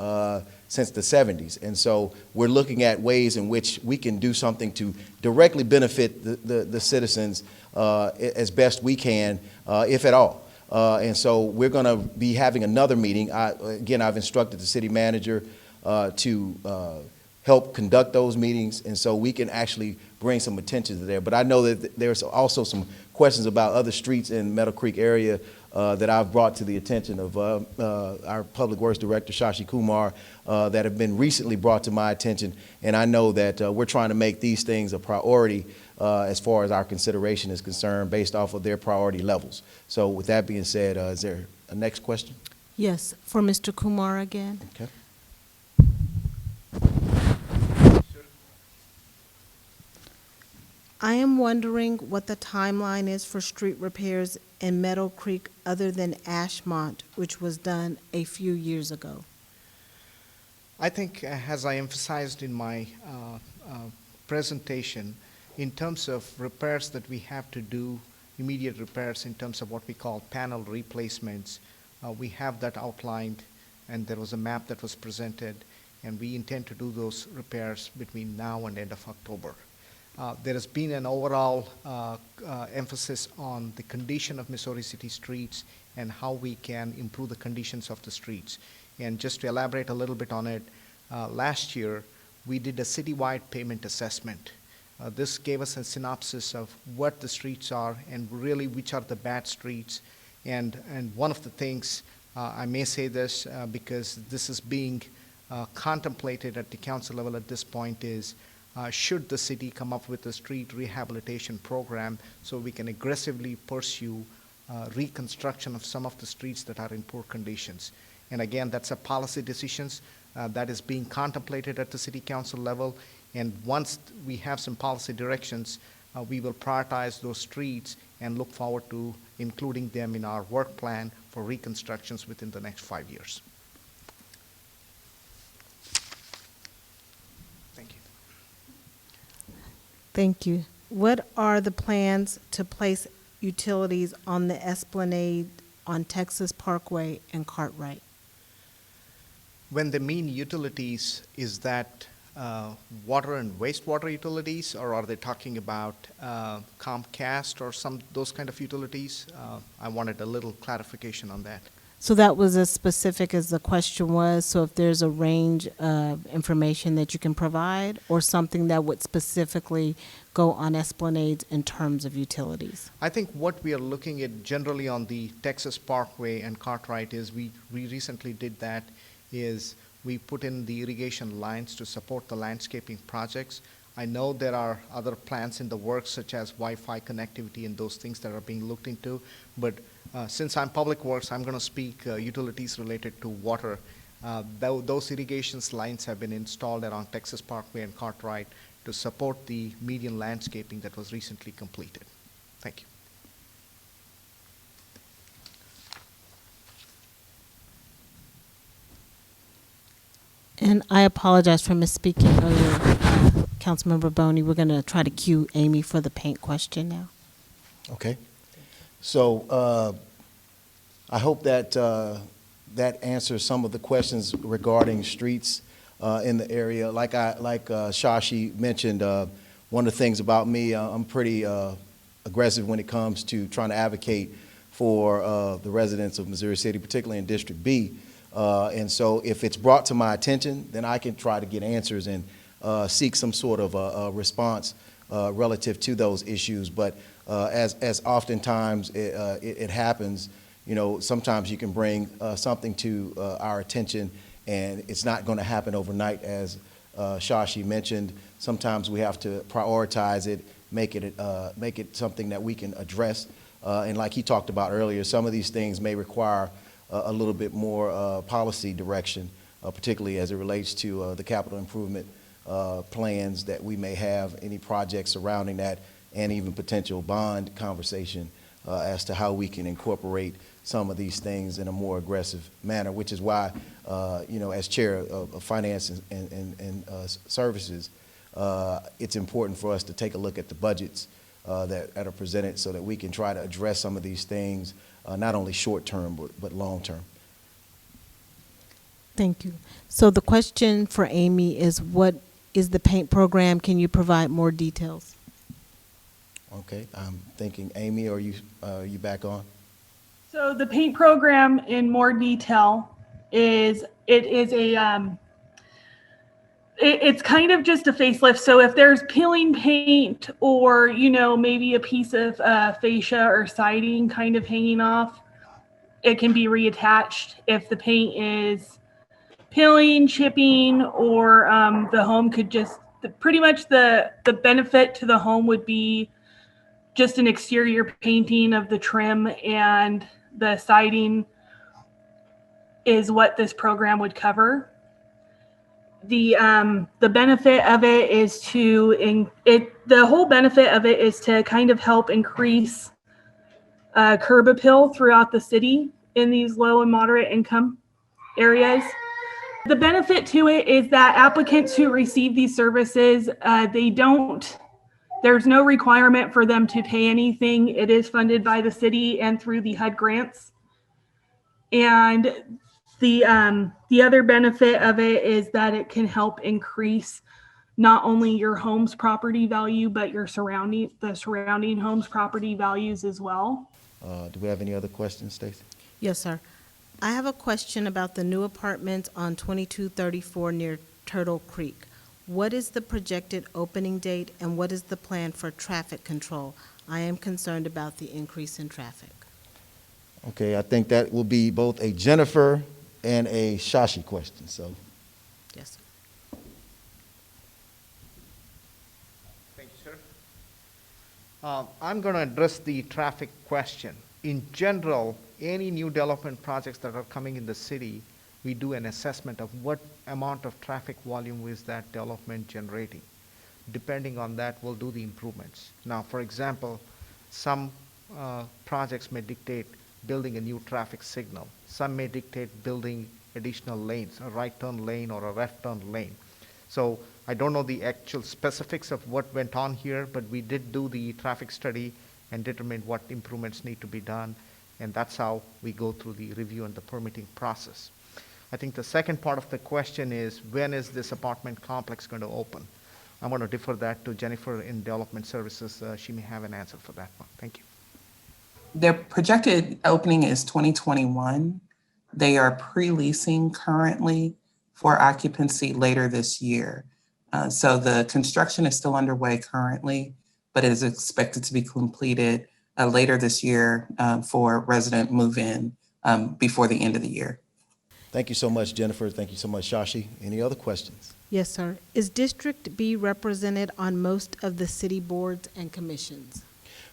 since the 70s. And so we're looking at ways in which we can do something to directly benefit the citizens as best we can, if at all. And so we're going to be having another meeting. Again, I've instructed the city manager to help conduct those meetings, and so we can actually bring some attention to there. But I know that there's also some questions about other streets in Meadow Creek area that I've brought to the attention of our Public Works Director, Shashi Kumar, that have been recently brought to my attention. And I know that we're trying to make these things a priority as far as our consideration is concerned based off of their priority levels. So with that being said, is there a next question? Yes, for Mr. Kumar again. Okay. I am wondering what the timeline is for street repairs in Meadow Creek other than Ashmont, which was done a few years ago. I think, as I emphasized in my presentation, in terms of repairs that we have to do, immediate repairs in terms of what we call panel replacements, we have that outlined, and there was a map that was presented, and we intend to do those repairs between now and end of October. There has been an overall emphasis on the condition of Missouri City streets and how we can improve the conditions of the streets. And just to elaborate a little bit on it, last year we did a citywide pavement assessment. This gave us a synopsis of what the streets are and really which are the bad streets. And one of the things, I may say this because this is being contemplated at the council level at this point, is should the city come up with a street rehabilitation program so we can aggressively pursue reconstruction of some of the streets that are in poor conditions. And again, that's a policy decisions that is being contemplated at the city council level. And once we have some policy directions, we will prioritize those streets and look forward to including them in our work plan for reconstructions within the next 5 years. Thank you. Thank you. What are the plans to place utilities on the esplanade on Texas Parkway and Cartwright? When they mean utilities, is that water and wastewater utilities, or are they talking about Comcast or those kind of utilities? I wanted a little clarification on that. So that was as specific as the question was. So if there's a range of information that you can provide, or something that would specifically go on esplanades in terms of utilities? I think what we are looking at generally on the Texas Parkway and Cartwright is we recently did that, is we put in the irrigation lines to support the landscaping projects. I know there are other plans in the works, such as Wi-Fi connectivity and those things that are being looked into. But since I'm Public Works, I'm going to speak utilities related to water. Those irrigation lines have been installed around Texas Parkway and Cartwright to support the median landscaping that was recently completed. Thank you. And I apologize for misspeaking earlier, Councilmember Boney. We're going to try to cue Amy for the paint question now. Okay. So I hope that that answers some of the questions regarding streets in the area. Like Shashi mentioned, one of the things about me, I'm pretty aggressive when it comes to trying to advocate for the residents of Missouri City, particularly in District B, And so if it's brought to my attention, then I can try to get answers and seek some sort of a response relative to those issues. But as oftentimes it happens, you know, sometimes you can bring something to our attention, and it's not going to happen overnight, as Shashi mentioned. Sometimes we have to prioritize it, make it something that we can address. And like he talked about earlier, some of these things may require a little bit more policy direction, particularly as it relates to the capital improvement plans that we may have, any projects surrounding that, and even potential bond conversation as to how we can incorporate some of these things in a more aggressive manner, which is why, you know, as chair of finance and services, it's important for us to take a look at the budgets that are presented so that we can try to address some of these things, not only short-term, but long-term. Thank you. So the question for Amy is, what is the paint program? Can you provide more details? Okay, I'm thinking, Amy, are you back on? So the paint program in more detail is, it's kind of just a facelift. So if there's peeling paint or, you know, maybe a piece of fascia or siding kind of hanging off, it can be reattached. If the paint is peeling, chipping, or the home could just, pretty much the benefit to the home would be just an exterior painting of the trim and the siding is what this program would cover. The benefit of it is the whole benefit of it is to kind of help increase curb appeal throughout the city in these low and moderate income areas. The benefit to it is that applicants who receive these services, there's no requirement for them to pay anything. It is funded by the city and through the HUD grants. And the other benefit of it is that it can help increase not only your home's property value, but the surrounding home's property values as well. Do we have any other questions, Stacey? Yes, sir. I have a question about the new apartments on 2234 near Turtle Creek. What is the projected opening date and what is the plan for traffic control? I am concerned about the increase in traffic. Okay, I think that will be both a Jennifer and a Shashi question, so. Yes, sir. Thank you, sir. I'm going to address the traffic question. In general, any new development projects that are coming in the city, we do an assessment of what amount of traffic volume is that development generating. Depending on that, we'll do the improvements. Now, for example, some projects may dictate building a new traffic signal. Some may dictate building additional lanes, a right turn lane or a left turn lane. So I don't know the actual specifics of what went on here, but we did do the traffic study and determine what improvements need to be done. And that's how we go through the review and the permitting process. I think the second part of the question is, when is this apartment complex going to open? I'm going to defer that to Jennifer in Development Services. She may have an answer for that one. Thank you. Their projected opening is 2021. They are pre-leasing currently for occupancy later this year. So the construction is still underway currently, but it is expected to be completed later this year for resident move-in before the end of the year. Thank you so much, Jennifer. Thank you so much, Shashi. Any other questions? Yes, sir. Is District B represented on most of the city boards and commissions?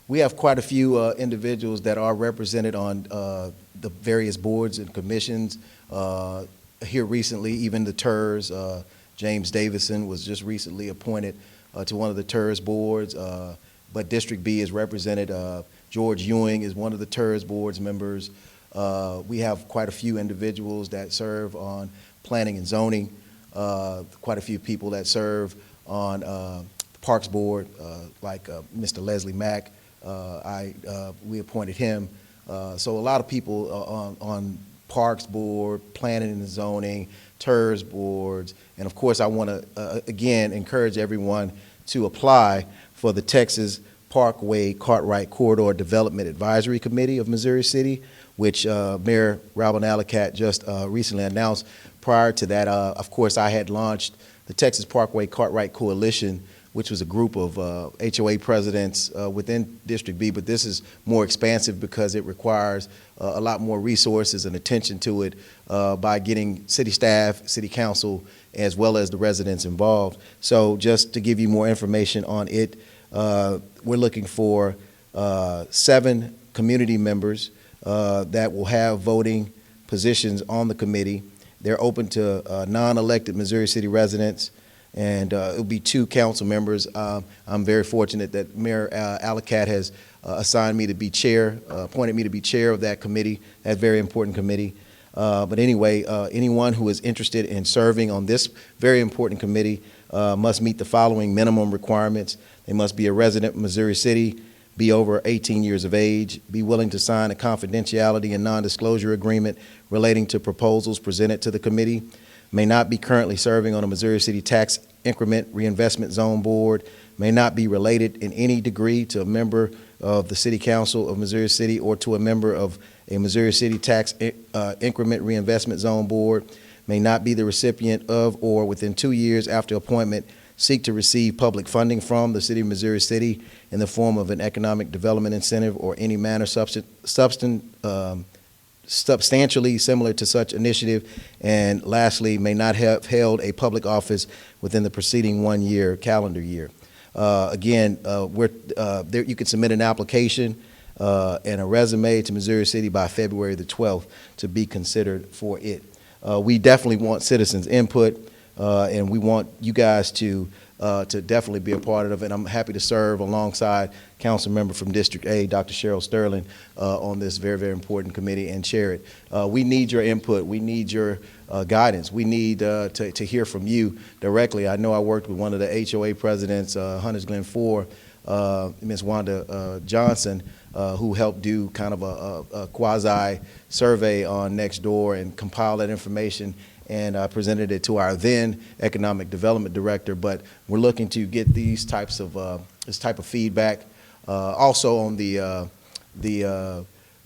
We have quite a few individuals that are represented on the various boards and commissions. Here recently, even the TERS, James Davison was just recently appointed to one of the TERS boards, but District B is represented. George Ewing is one of the TERS boards members. We have quite a few individuals that serve on planning and zoning, quite a few people that serve on the Parks Board, like Mr. Leslie Mack. We appointed him. So a lot of people on Parks Board, Planning and Zoning, TERS boards, and of course I want to again encourage everyone to apply for the Texas Parkway Cartwright Corridor Development Advisory Committee of Missouri City, which Mayor Robin Allicat just recently announced. Prior to that, of course, I had launched the Texas Parkway Cartwright Coalition, which was a group of HOA presidents within District B, but this is more expansive because it requires a lot more resources and attention to it by getting city staff, city council, as well as the residents involved. So just to give you more information on it, we're looking for 7 community members that will have voting positions on the committee. They're open to non-elected Missouri City residents, and it'll be 2 council members. I'm very fortunate that Mayor Allicat has assigned me to be chair, appointed me to be chair of that committee, that very important committee. But anyway, anyone who is interested in serving on this very important committee must meet the following minimum requirements. They must be a resident of Missouri City, be over 18 years of age, be willing to sign a confidentiality and non-disclosure agreement relating to proposals presented to the committee, may not be currently serving on a Missouri City Tax Increment Reinvestment Zone Board, may not be related in any degree to a member of the City Council of Missouri City or to a member of a Missouri City Tax Increment Reinvestment Zone Board, may not be the recipient of or within 2 years after appointment seek to receive public funding from the City of Missouri City in the form of an economic development incentive or any manner substantially similar to such initiative, and lastly, may not have held a public office within the preceding 1 year, calendar year. Again, you can submit an application and a resume to Missouri City by February the 12th to be considered for it. We definitely want citizens' input, and we want you guys to definitely be a part of it. I'm happy to serve alongside council member from District A, Dr. Cheryl Sterling, on this very, very important committee and chair it. We need your input. We need your guidance. We need to hear from you directly. I know I worked with one of the HOA presidents, Hunters Glen 4, Ms. Wanda Johnson, who helped do kind of a quasi survey on Nextdoor and compile that information and presented it to our then economic development director. But we're looking to get these types of this type of feedback. Also on the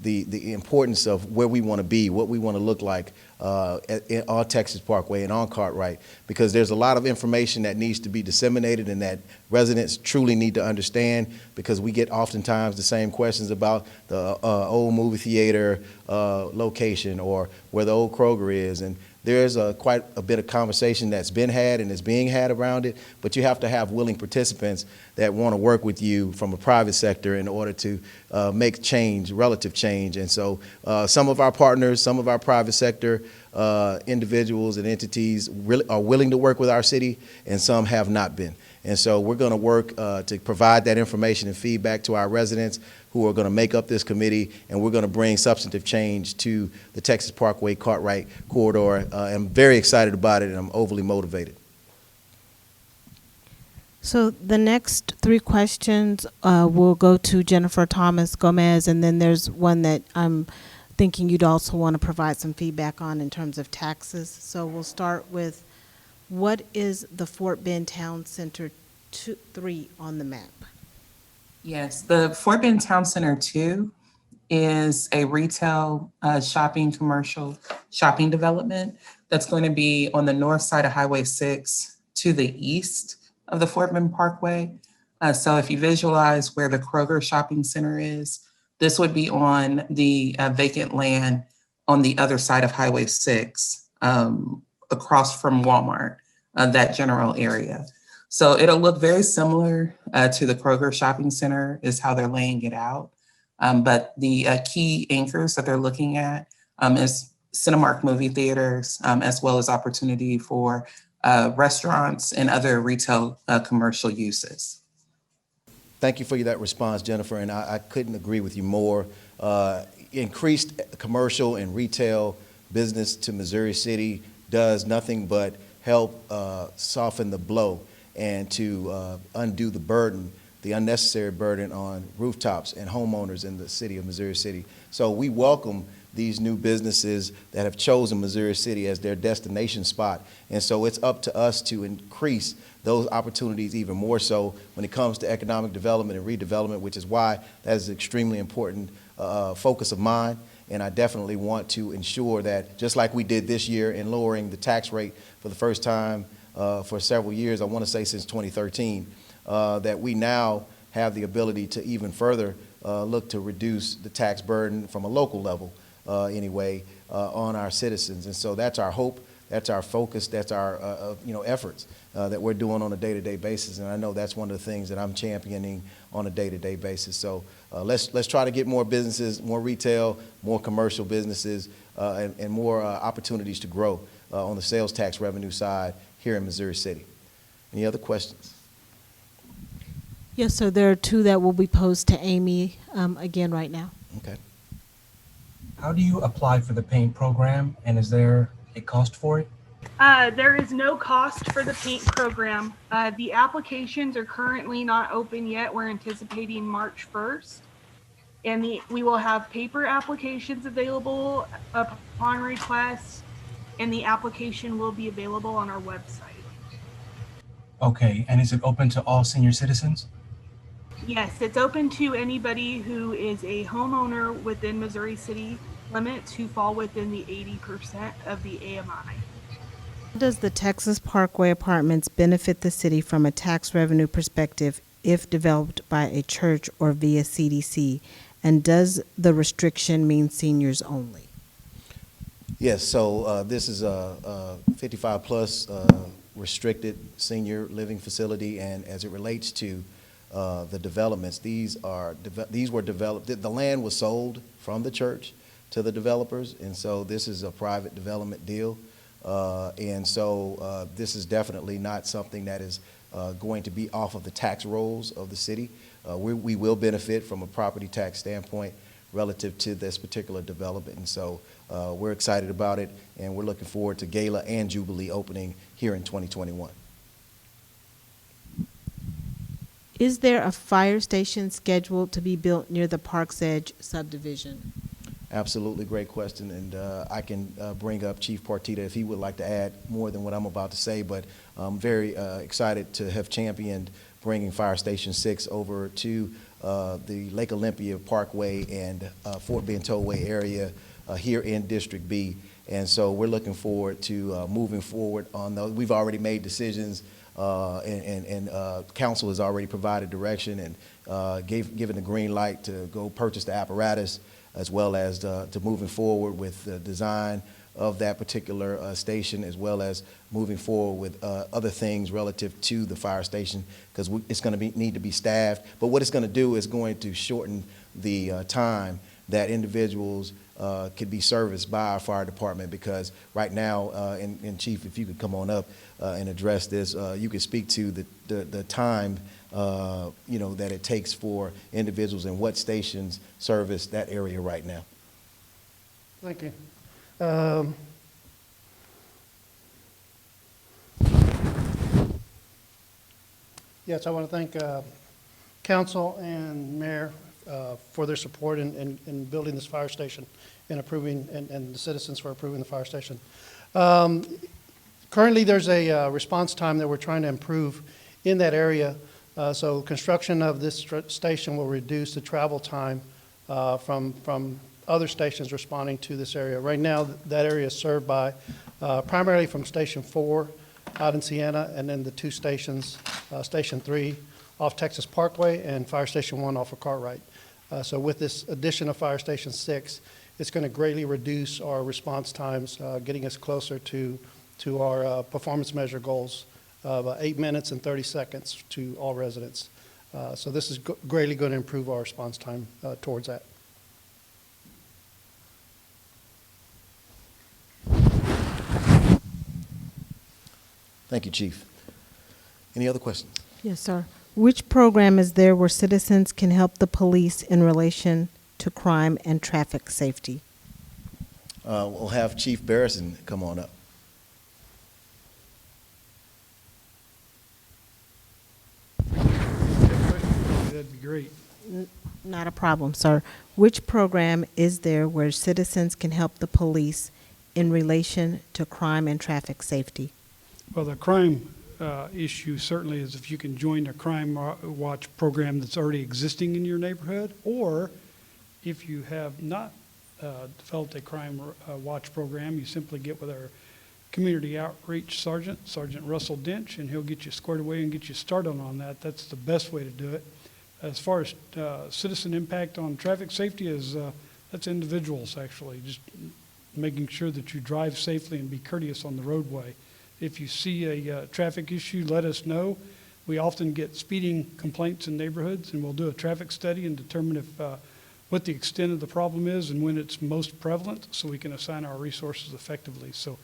importance of where we want to be, what we want to look like on Texas Parkway and on Cartwright, because there's a lot of information that needs to be disseminated and that residents truly need to understand, because we get oftentimes the same questions about the old movie theater location or where the old Kroger is, and there's quite a bit of conversation that's been had and is being had around it, but you have to have willing participants that want to work with you from a private sector in order to make change, relative change. And so some of our partners, some of our private sector individuals and entities are willing to work with our city, and some have not been. And so we're going to work to provide that information and feedback to our residents who are going to make up this committee, and we're going to bring substantive change to the Texas Parkway Cartwright Corridor. I'm very excited about it, and I'm overly motivated. So the next 3 questions will go to Jennifer Thomas Gomez, and then there's one that I'm thinking you'd also want to provide some feedback on in terms of taxes. So we'll start with, what is the Fort Bend Town Center 3 on the map? Yes, the Fort Bend Town Center 2 is a retail shopping, commercial shopping development that's going to be on the north side of Highway 6 to the east of the Fort Bend Parkway. So if you visualize where the Kroger Shopping Center is, this would be on the vacant land on the other side of Highway 6, across from Walmart, that general area. So it'll look very similar to the Kroger Shopping Center is how they're laying it out. But the key anchors that they're looking at is Cinemark movie theaters, as well as opportunity for restaurants and other retail commercial uses. Thank you for that response, Jennifer, and I couldn't agree with you more. Increased commercial and retail business to Missouri City does nothing but help soften the blow and to undo the burden, the unnecessary burden on rooftops and homeowners in the city of Missouri City. So we welcome these new businesses that have chosen Missouri City as their destination spot. And so it's up to us to increase those opportunities even more so when it comes to economic development and redevelopment, which is why that is an extremely important focus of mine. And I definitely want to ensure that, just like we did this year in lowering the tax rate for the first time for several years, I want to say since 2013, that we now have the ability to even further look to reduce the tax burden from a local level anyway on our citizens. And so that's our hope, that's our focus, that's our efforts that we're doing on a day-to-day basis. And I know that's one of the things that I'm championing on a day-to-day basis. So let's try to get more businesses, more retail, more commercial businesses, and more opportunities to grow on the sales tax revenue side here in Missouri City. Any other questions? Yes, sir. There are two that will be posed to Amy again right now. Okay. How do you apply for the paint program, and is there a cost for it? There is no cost for the paint program. The applications are currently not open yet. We're anticipating March 1st. And we will have paper applications available upon request, and the application will be available on our website. Okay, and is it open to all senior citizens? Yes, it's open to anybody who is a homeowner within Missouri City limits who fall within the 80% of the AMI. Does the Texas Parkway Apartments benefit the city from a tax revenue perspective if developed by a church or via CDC? And does the restriction mean seniors only? Yes, so this is a 55-plus restricted senior living facility, and as it relates to the developments, these were developed. The land was sold from the church to the developers, and so this is a private development deal. And so this is definitely not something that is going to be off of the tax rolls of the city. We will benefit from a property tax standpoint relative to this particular development. And so we're excited about it, and we're looking forward to Gala and Jubilee opening here in 2021. Is there a fire station scheduled to be built near the Park's Edge subdivision? Absolutely, great question, and I can bring up Chief Partita if he would like to add more than what I'm about to say, but I'm very excited to have championed bringing Fire Station 6 over to the Lake Olympia Parkway and Fort Bend Tollway area here in District B, and so we're looking forward to moving forward on those. We've already made decisions, and council has already provided direction and given the green light to go purchase the apparatus, as well as to moving forward with the design of that particular station, as well as moving forward with other things relative to the fire station, because it's going to need to be staffed. But what it's going to do is going to shorten the time that individuals could be serviced by our fire department, because right now, and Chief, if you could come on up and address this, you could speak to the time that it takes for individuals and what stations service that area right now. Thank you. Yes, I want to thank council and mayor for their support in building this fire station and approving, and the citizens for approving the fire station. Currently, there's a response time that we're trying to improve in that area. So construction of this station will reduce the travel time from other stations responding to this area. Right now, that area is served by primarily from Station 4 out in Siena, and then the two stations, Station 3 off Texas Parkway and Fire Station 1 off of Cartwright. So with this addition of Fire Station 6, it's going to greatly reduce our response times, getting us closer to our performance measure goals of 8 minutes and 30 seconds to all residents. So this is greatly going to improve our response time towards that. Thank you, Chief. Any other questions? Yes, sir. Which program is there where citizens can help the police in relation to crime and traffic safety? We'll have Chief Barrison come on up. That'd be great. Not a problem, sir. Which program is there where citizens can help the police in relation to crime and traffic safety? Well, the crime issue certainly is if you can join a crime watch program that's already existing in your neighborhood, or if you have not developed a crime watch program, you simply get with our community outreach sergeant, Sergeant Russell Dench, and he'll get you squared away and get you started on that. That's the best way to do it. As far as citizen impact on traffic safety is, that's individuals actually, just making sure that you drive safely and be courteous on the roadway. If you see a traffic issue, let us know. We often get speeding complaints in neighborhoods, and we'll do a traffic study and determine if what the extent of the problem is and when it's most prevalent, so we can assign our resources effectively. So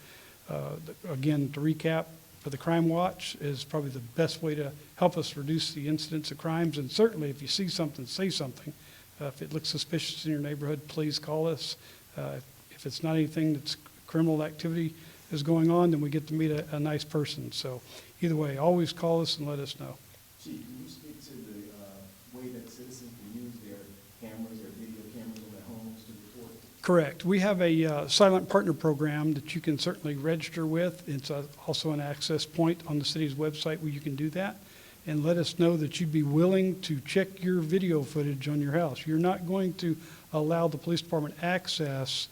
again, to recap, for the Crime Watch is probably the best way to help us reduce the incidence of crimes. And certainly if you see something, say something. If it looks suspicious in your neighborhood, please call us. If it's not anything that's criminal activity is going on, then we get to meet a nice person. So either way, always call us and let us know. Chief, can you speak to the way that citizens can use their cameras or video cameras on their homes to report? Correct. We have a silent partner program that you can certainly register with. It's also an access point on the city's website where you can do that. And let us know that you'd be willing to check your video footage on your house. You're not going to allow the police department access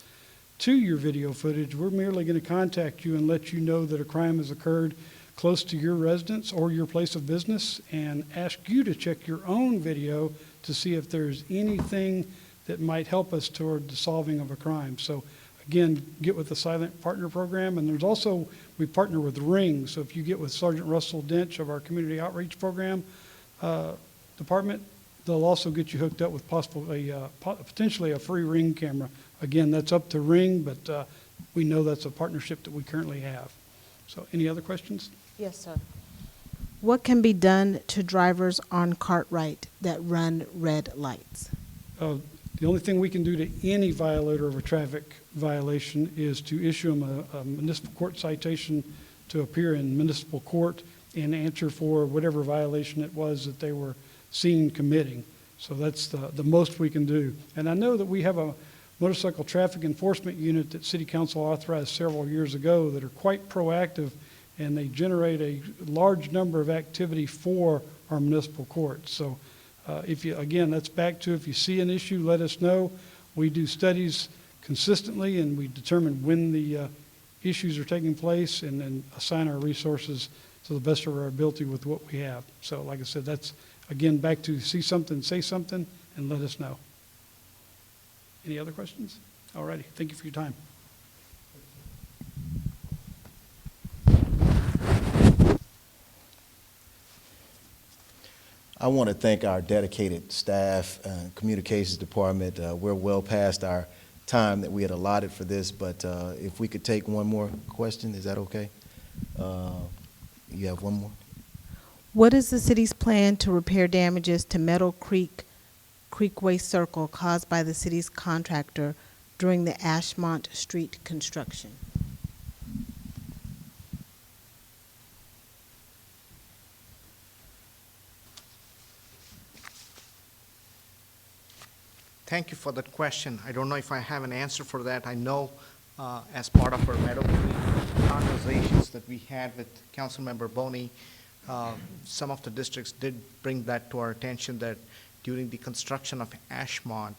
to your video footage. We're merely going to contact you and let you know that a crime has occurred close to your residence or your place of business, and ask you to check your own video to see if there's anything that might help us toward the solving of a crime. So again, get with the Silent Partner Program. And there's also, we partner with Ring. So if you get with Sergeant Russell Dench of our Community Outreach Program department, they'll also get you hooked up with potentially a free Ring camera. Again, that's up to Ring, but we know that's a partnership that we currently have. So any other questions? Yes, sir. What can be done to drivers on Cartwright that run red lights? The only thing we can do to any violator of a traffic violation is to issue them a municipal court citation to appear in municipal court and answer for whatever violation it was that they were seen committing. So that's the most we can do. And I know that we have a motorcycle traffic enforcement unit that City Council authorized several years ago that are quite proactive, and they generate a large number of activity for our municipal courts. So if you, again, that's back to if you see an issue, let us know. We do studies consistently, and we determine when the issues are taking place and then assign our resources to the best of our ability with what we have. So like I said, that's, again, back to see something, say something, and let us know. Any other questions? All righty. Thank you for your time. I want to thank our dedicated staff, communications department. We're well past our time that we had allotted for this, but if we could take one more question, is that okay? You have one more? What is the city's plan to repair damages to Meadow Creekway Circle caused by the city's contractor during the Ashmont Street construction? Thank you for that question. I don't know if I have an answer for that. I know as part of our Meadow Creek conversations that we had with Councilmember Boney, some of the districts did bring that to our attention that during the construction of Ashmont,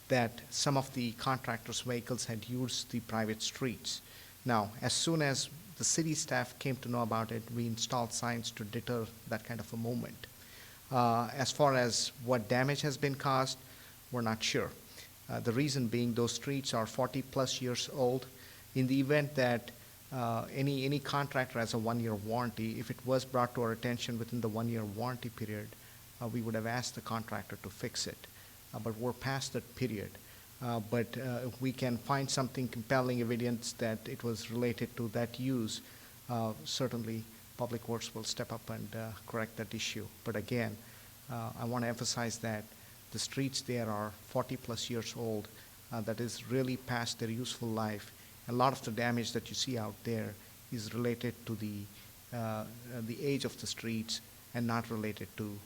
that some of the contractors' vehicles had used the private streets. Now, as soon as the city staff came to know about it, we installed signs to deter that kind of a movement. As far as what damage has been caused, we're not sure. The reason being those streets are 40+ years old. In the event that any contractor has a 1-year warranty, if it was brought to our attention within the 1-year warranty period, we would have asked the contractor to fix it. But we're past that period. But if we can find something compelling evidence that it was related to that use, certainly Public Works will step up and correct that issue. But again, I want to emphasize that the streets there are 40+ years old. That is really past their useful life. A lot of the damage that you see out there is related to the age of the streets and not related to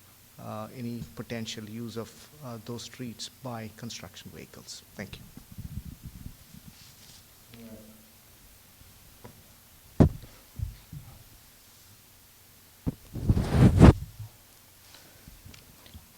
any potential use of those streets by construction vehicles. Thank you.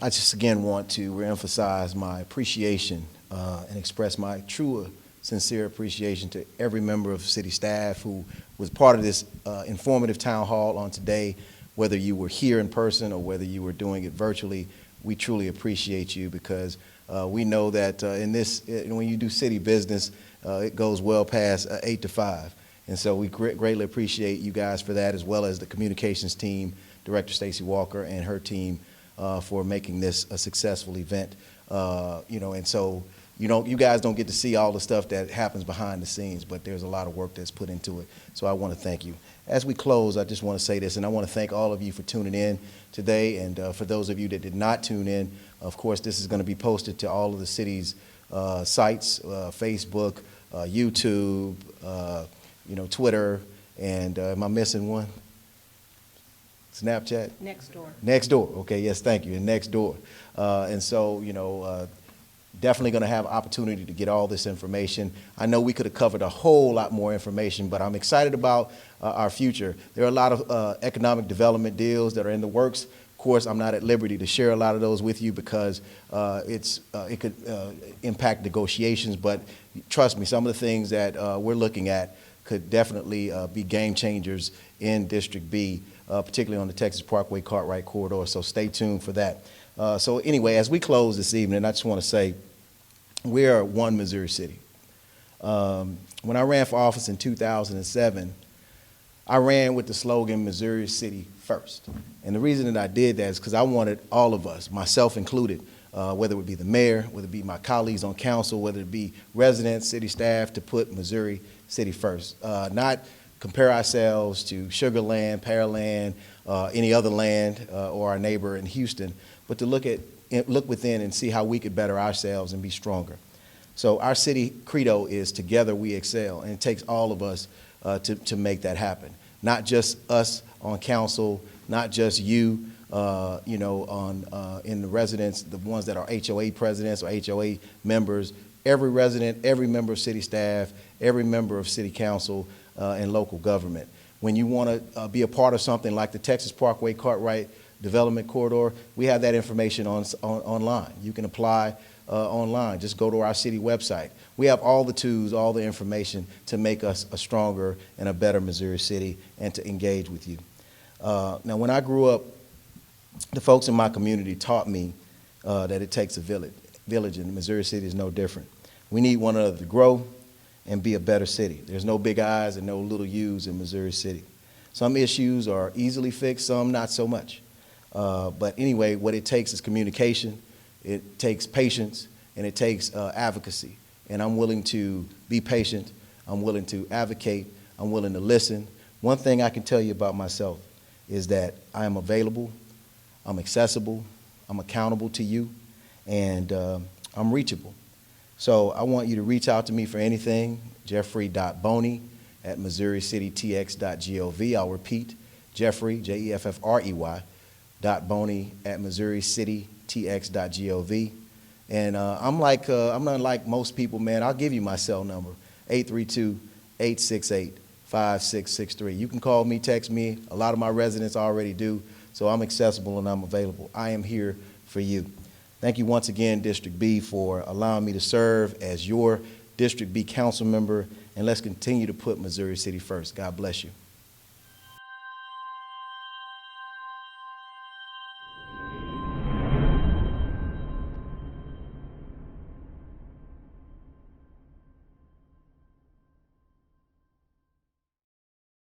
I just again want to reemphasize my appreciation and express my true, sincere appreciation to every member of city staff who was part of this informative town hall on today. Whether you were here in person or whether you were doing it virtually, we truly appreciate you because we know that when you do city business, it goes well past 8 to 5. And so we greatly appreciate you guys for that, as well as the communications team, Director Stacy Walker and her team, for making this a successful event. And so, you guys don't get to see all the stuff that happens behind the scenes, but there's a lot of work that's put into it. So I want to thank you. As we close, I just want to say this, and I want to thank all of you for tuning in today. And for those of you that did not tune in, of course, this is going to be posted to all of the city's sites, Facebook, YouTube, Twitter, and am I missing one? Snapchat? Nextdoor. Okay, yes, thank you. And Nextdoor. And so, definitely going to have opportunity to get all this information. I know we could have covered a whole lot more information, but I'm excited about our future. There are a lot of economic development deals that are in the works. Of course, I'm not at liberty to share a lot of those with you because it could impact negotiations, but trust me, some of the things that we're looking at could definitely be game changers in District B, particularly on the Texas Parkway Cartwright corridor, so stay tuned for that. So anyway, as we close this evening, I just want to say we are one Missouri City. When I ran for office in 2007, I ran with the slogan, Missouri City First. And the reason that I did that is because I wanted all of us, myself included, whether it would be the mayor, whether it be my colleagues on council, whether it be residents, city staff, to put Missouri City first. Not compare ourselves to Sugar Land, Pearland, any other land, or our neighbor in Houston, but to look within and see how we could better ourselves and be stronger. So our city credo is together we excel, and it takes all of us to make that happen. Not just us on council, not just you, in the residents, the ones that are HOA presidents or HOA members, every resident, every member of city staff, every member of city council and local government. When you want to be a part of something like the Texas Parkway Cartwright Development Corridor, we have that information online. You can apply online. Just go to our city website. We have all the tools, all the information to make us a stronger and a better Missouri City and to engage with you. Now, when I grew up, the folks in my community taught me that it takes a village, and Missouri City is no different. We need one another to grow and be a better city. There's no big I's and no little U's in Missouri City. Some issues are easily fixed, some not so much. But anyway, what it takes is communication, it takes patience, and it takes advocacy. And I'm willing to be patient, I'm willing to advocate, I'm willing to listen. One thing I can tell you about myself is that I am available, I'm accessible, I'm accountable to you, and I'm reachable. So I want you to reach out to me for anything, jeffrey.boney@missouricitytx.gov. I'll repeat, Jeffrey, Jeffrey, .boney@missouricitytx.gov. And I'm not like most people, man. I'll give you my cell number, 832-868-5663. You can call me, text me. A lot of my residents already do, so I'm accessible and I'm available. I am here for you. Thank you once again, District B, for allowing me to serve as your District B council member, and let's continue to put Missouri City first. God bless you.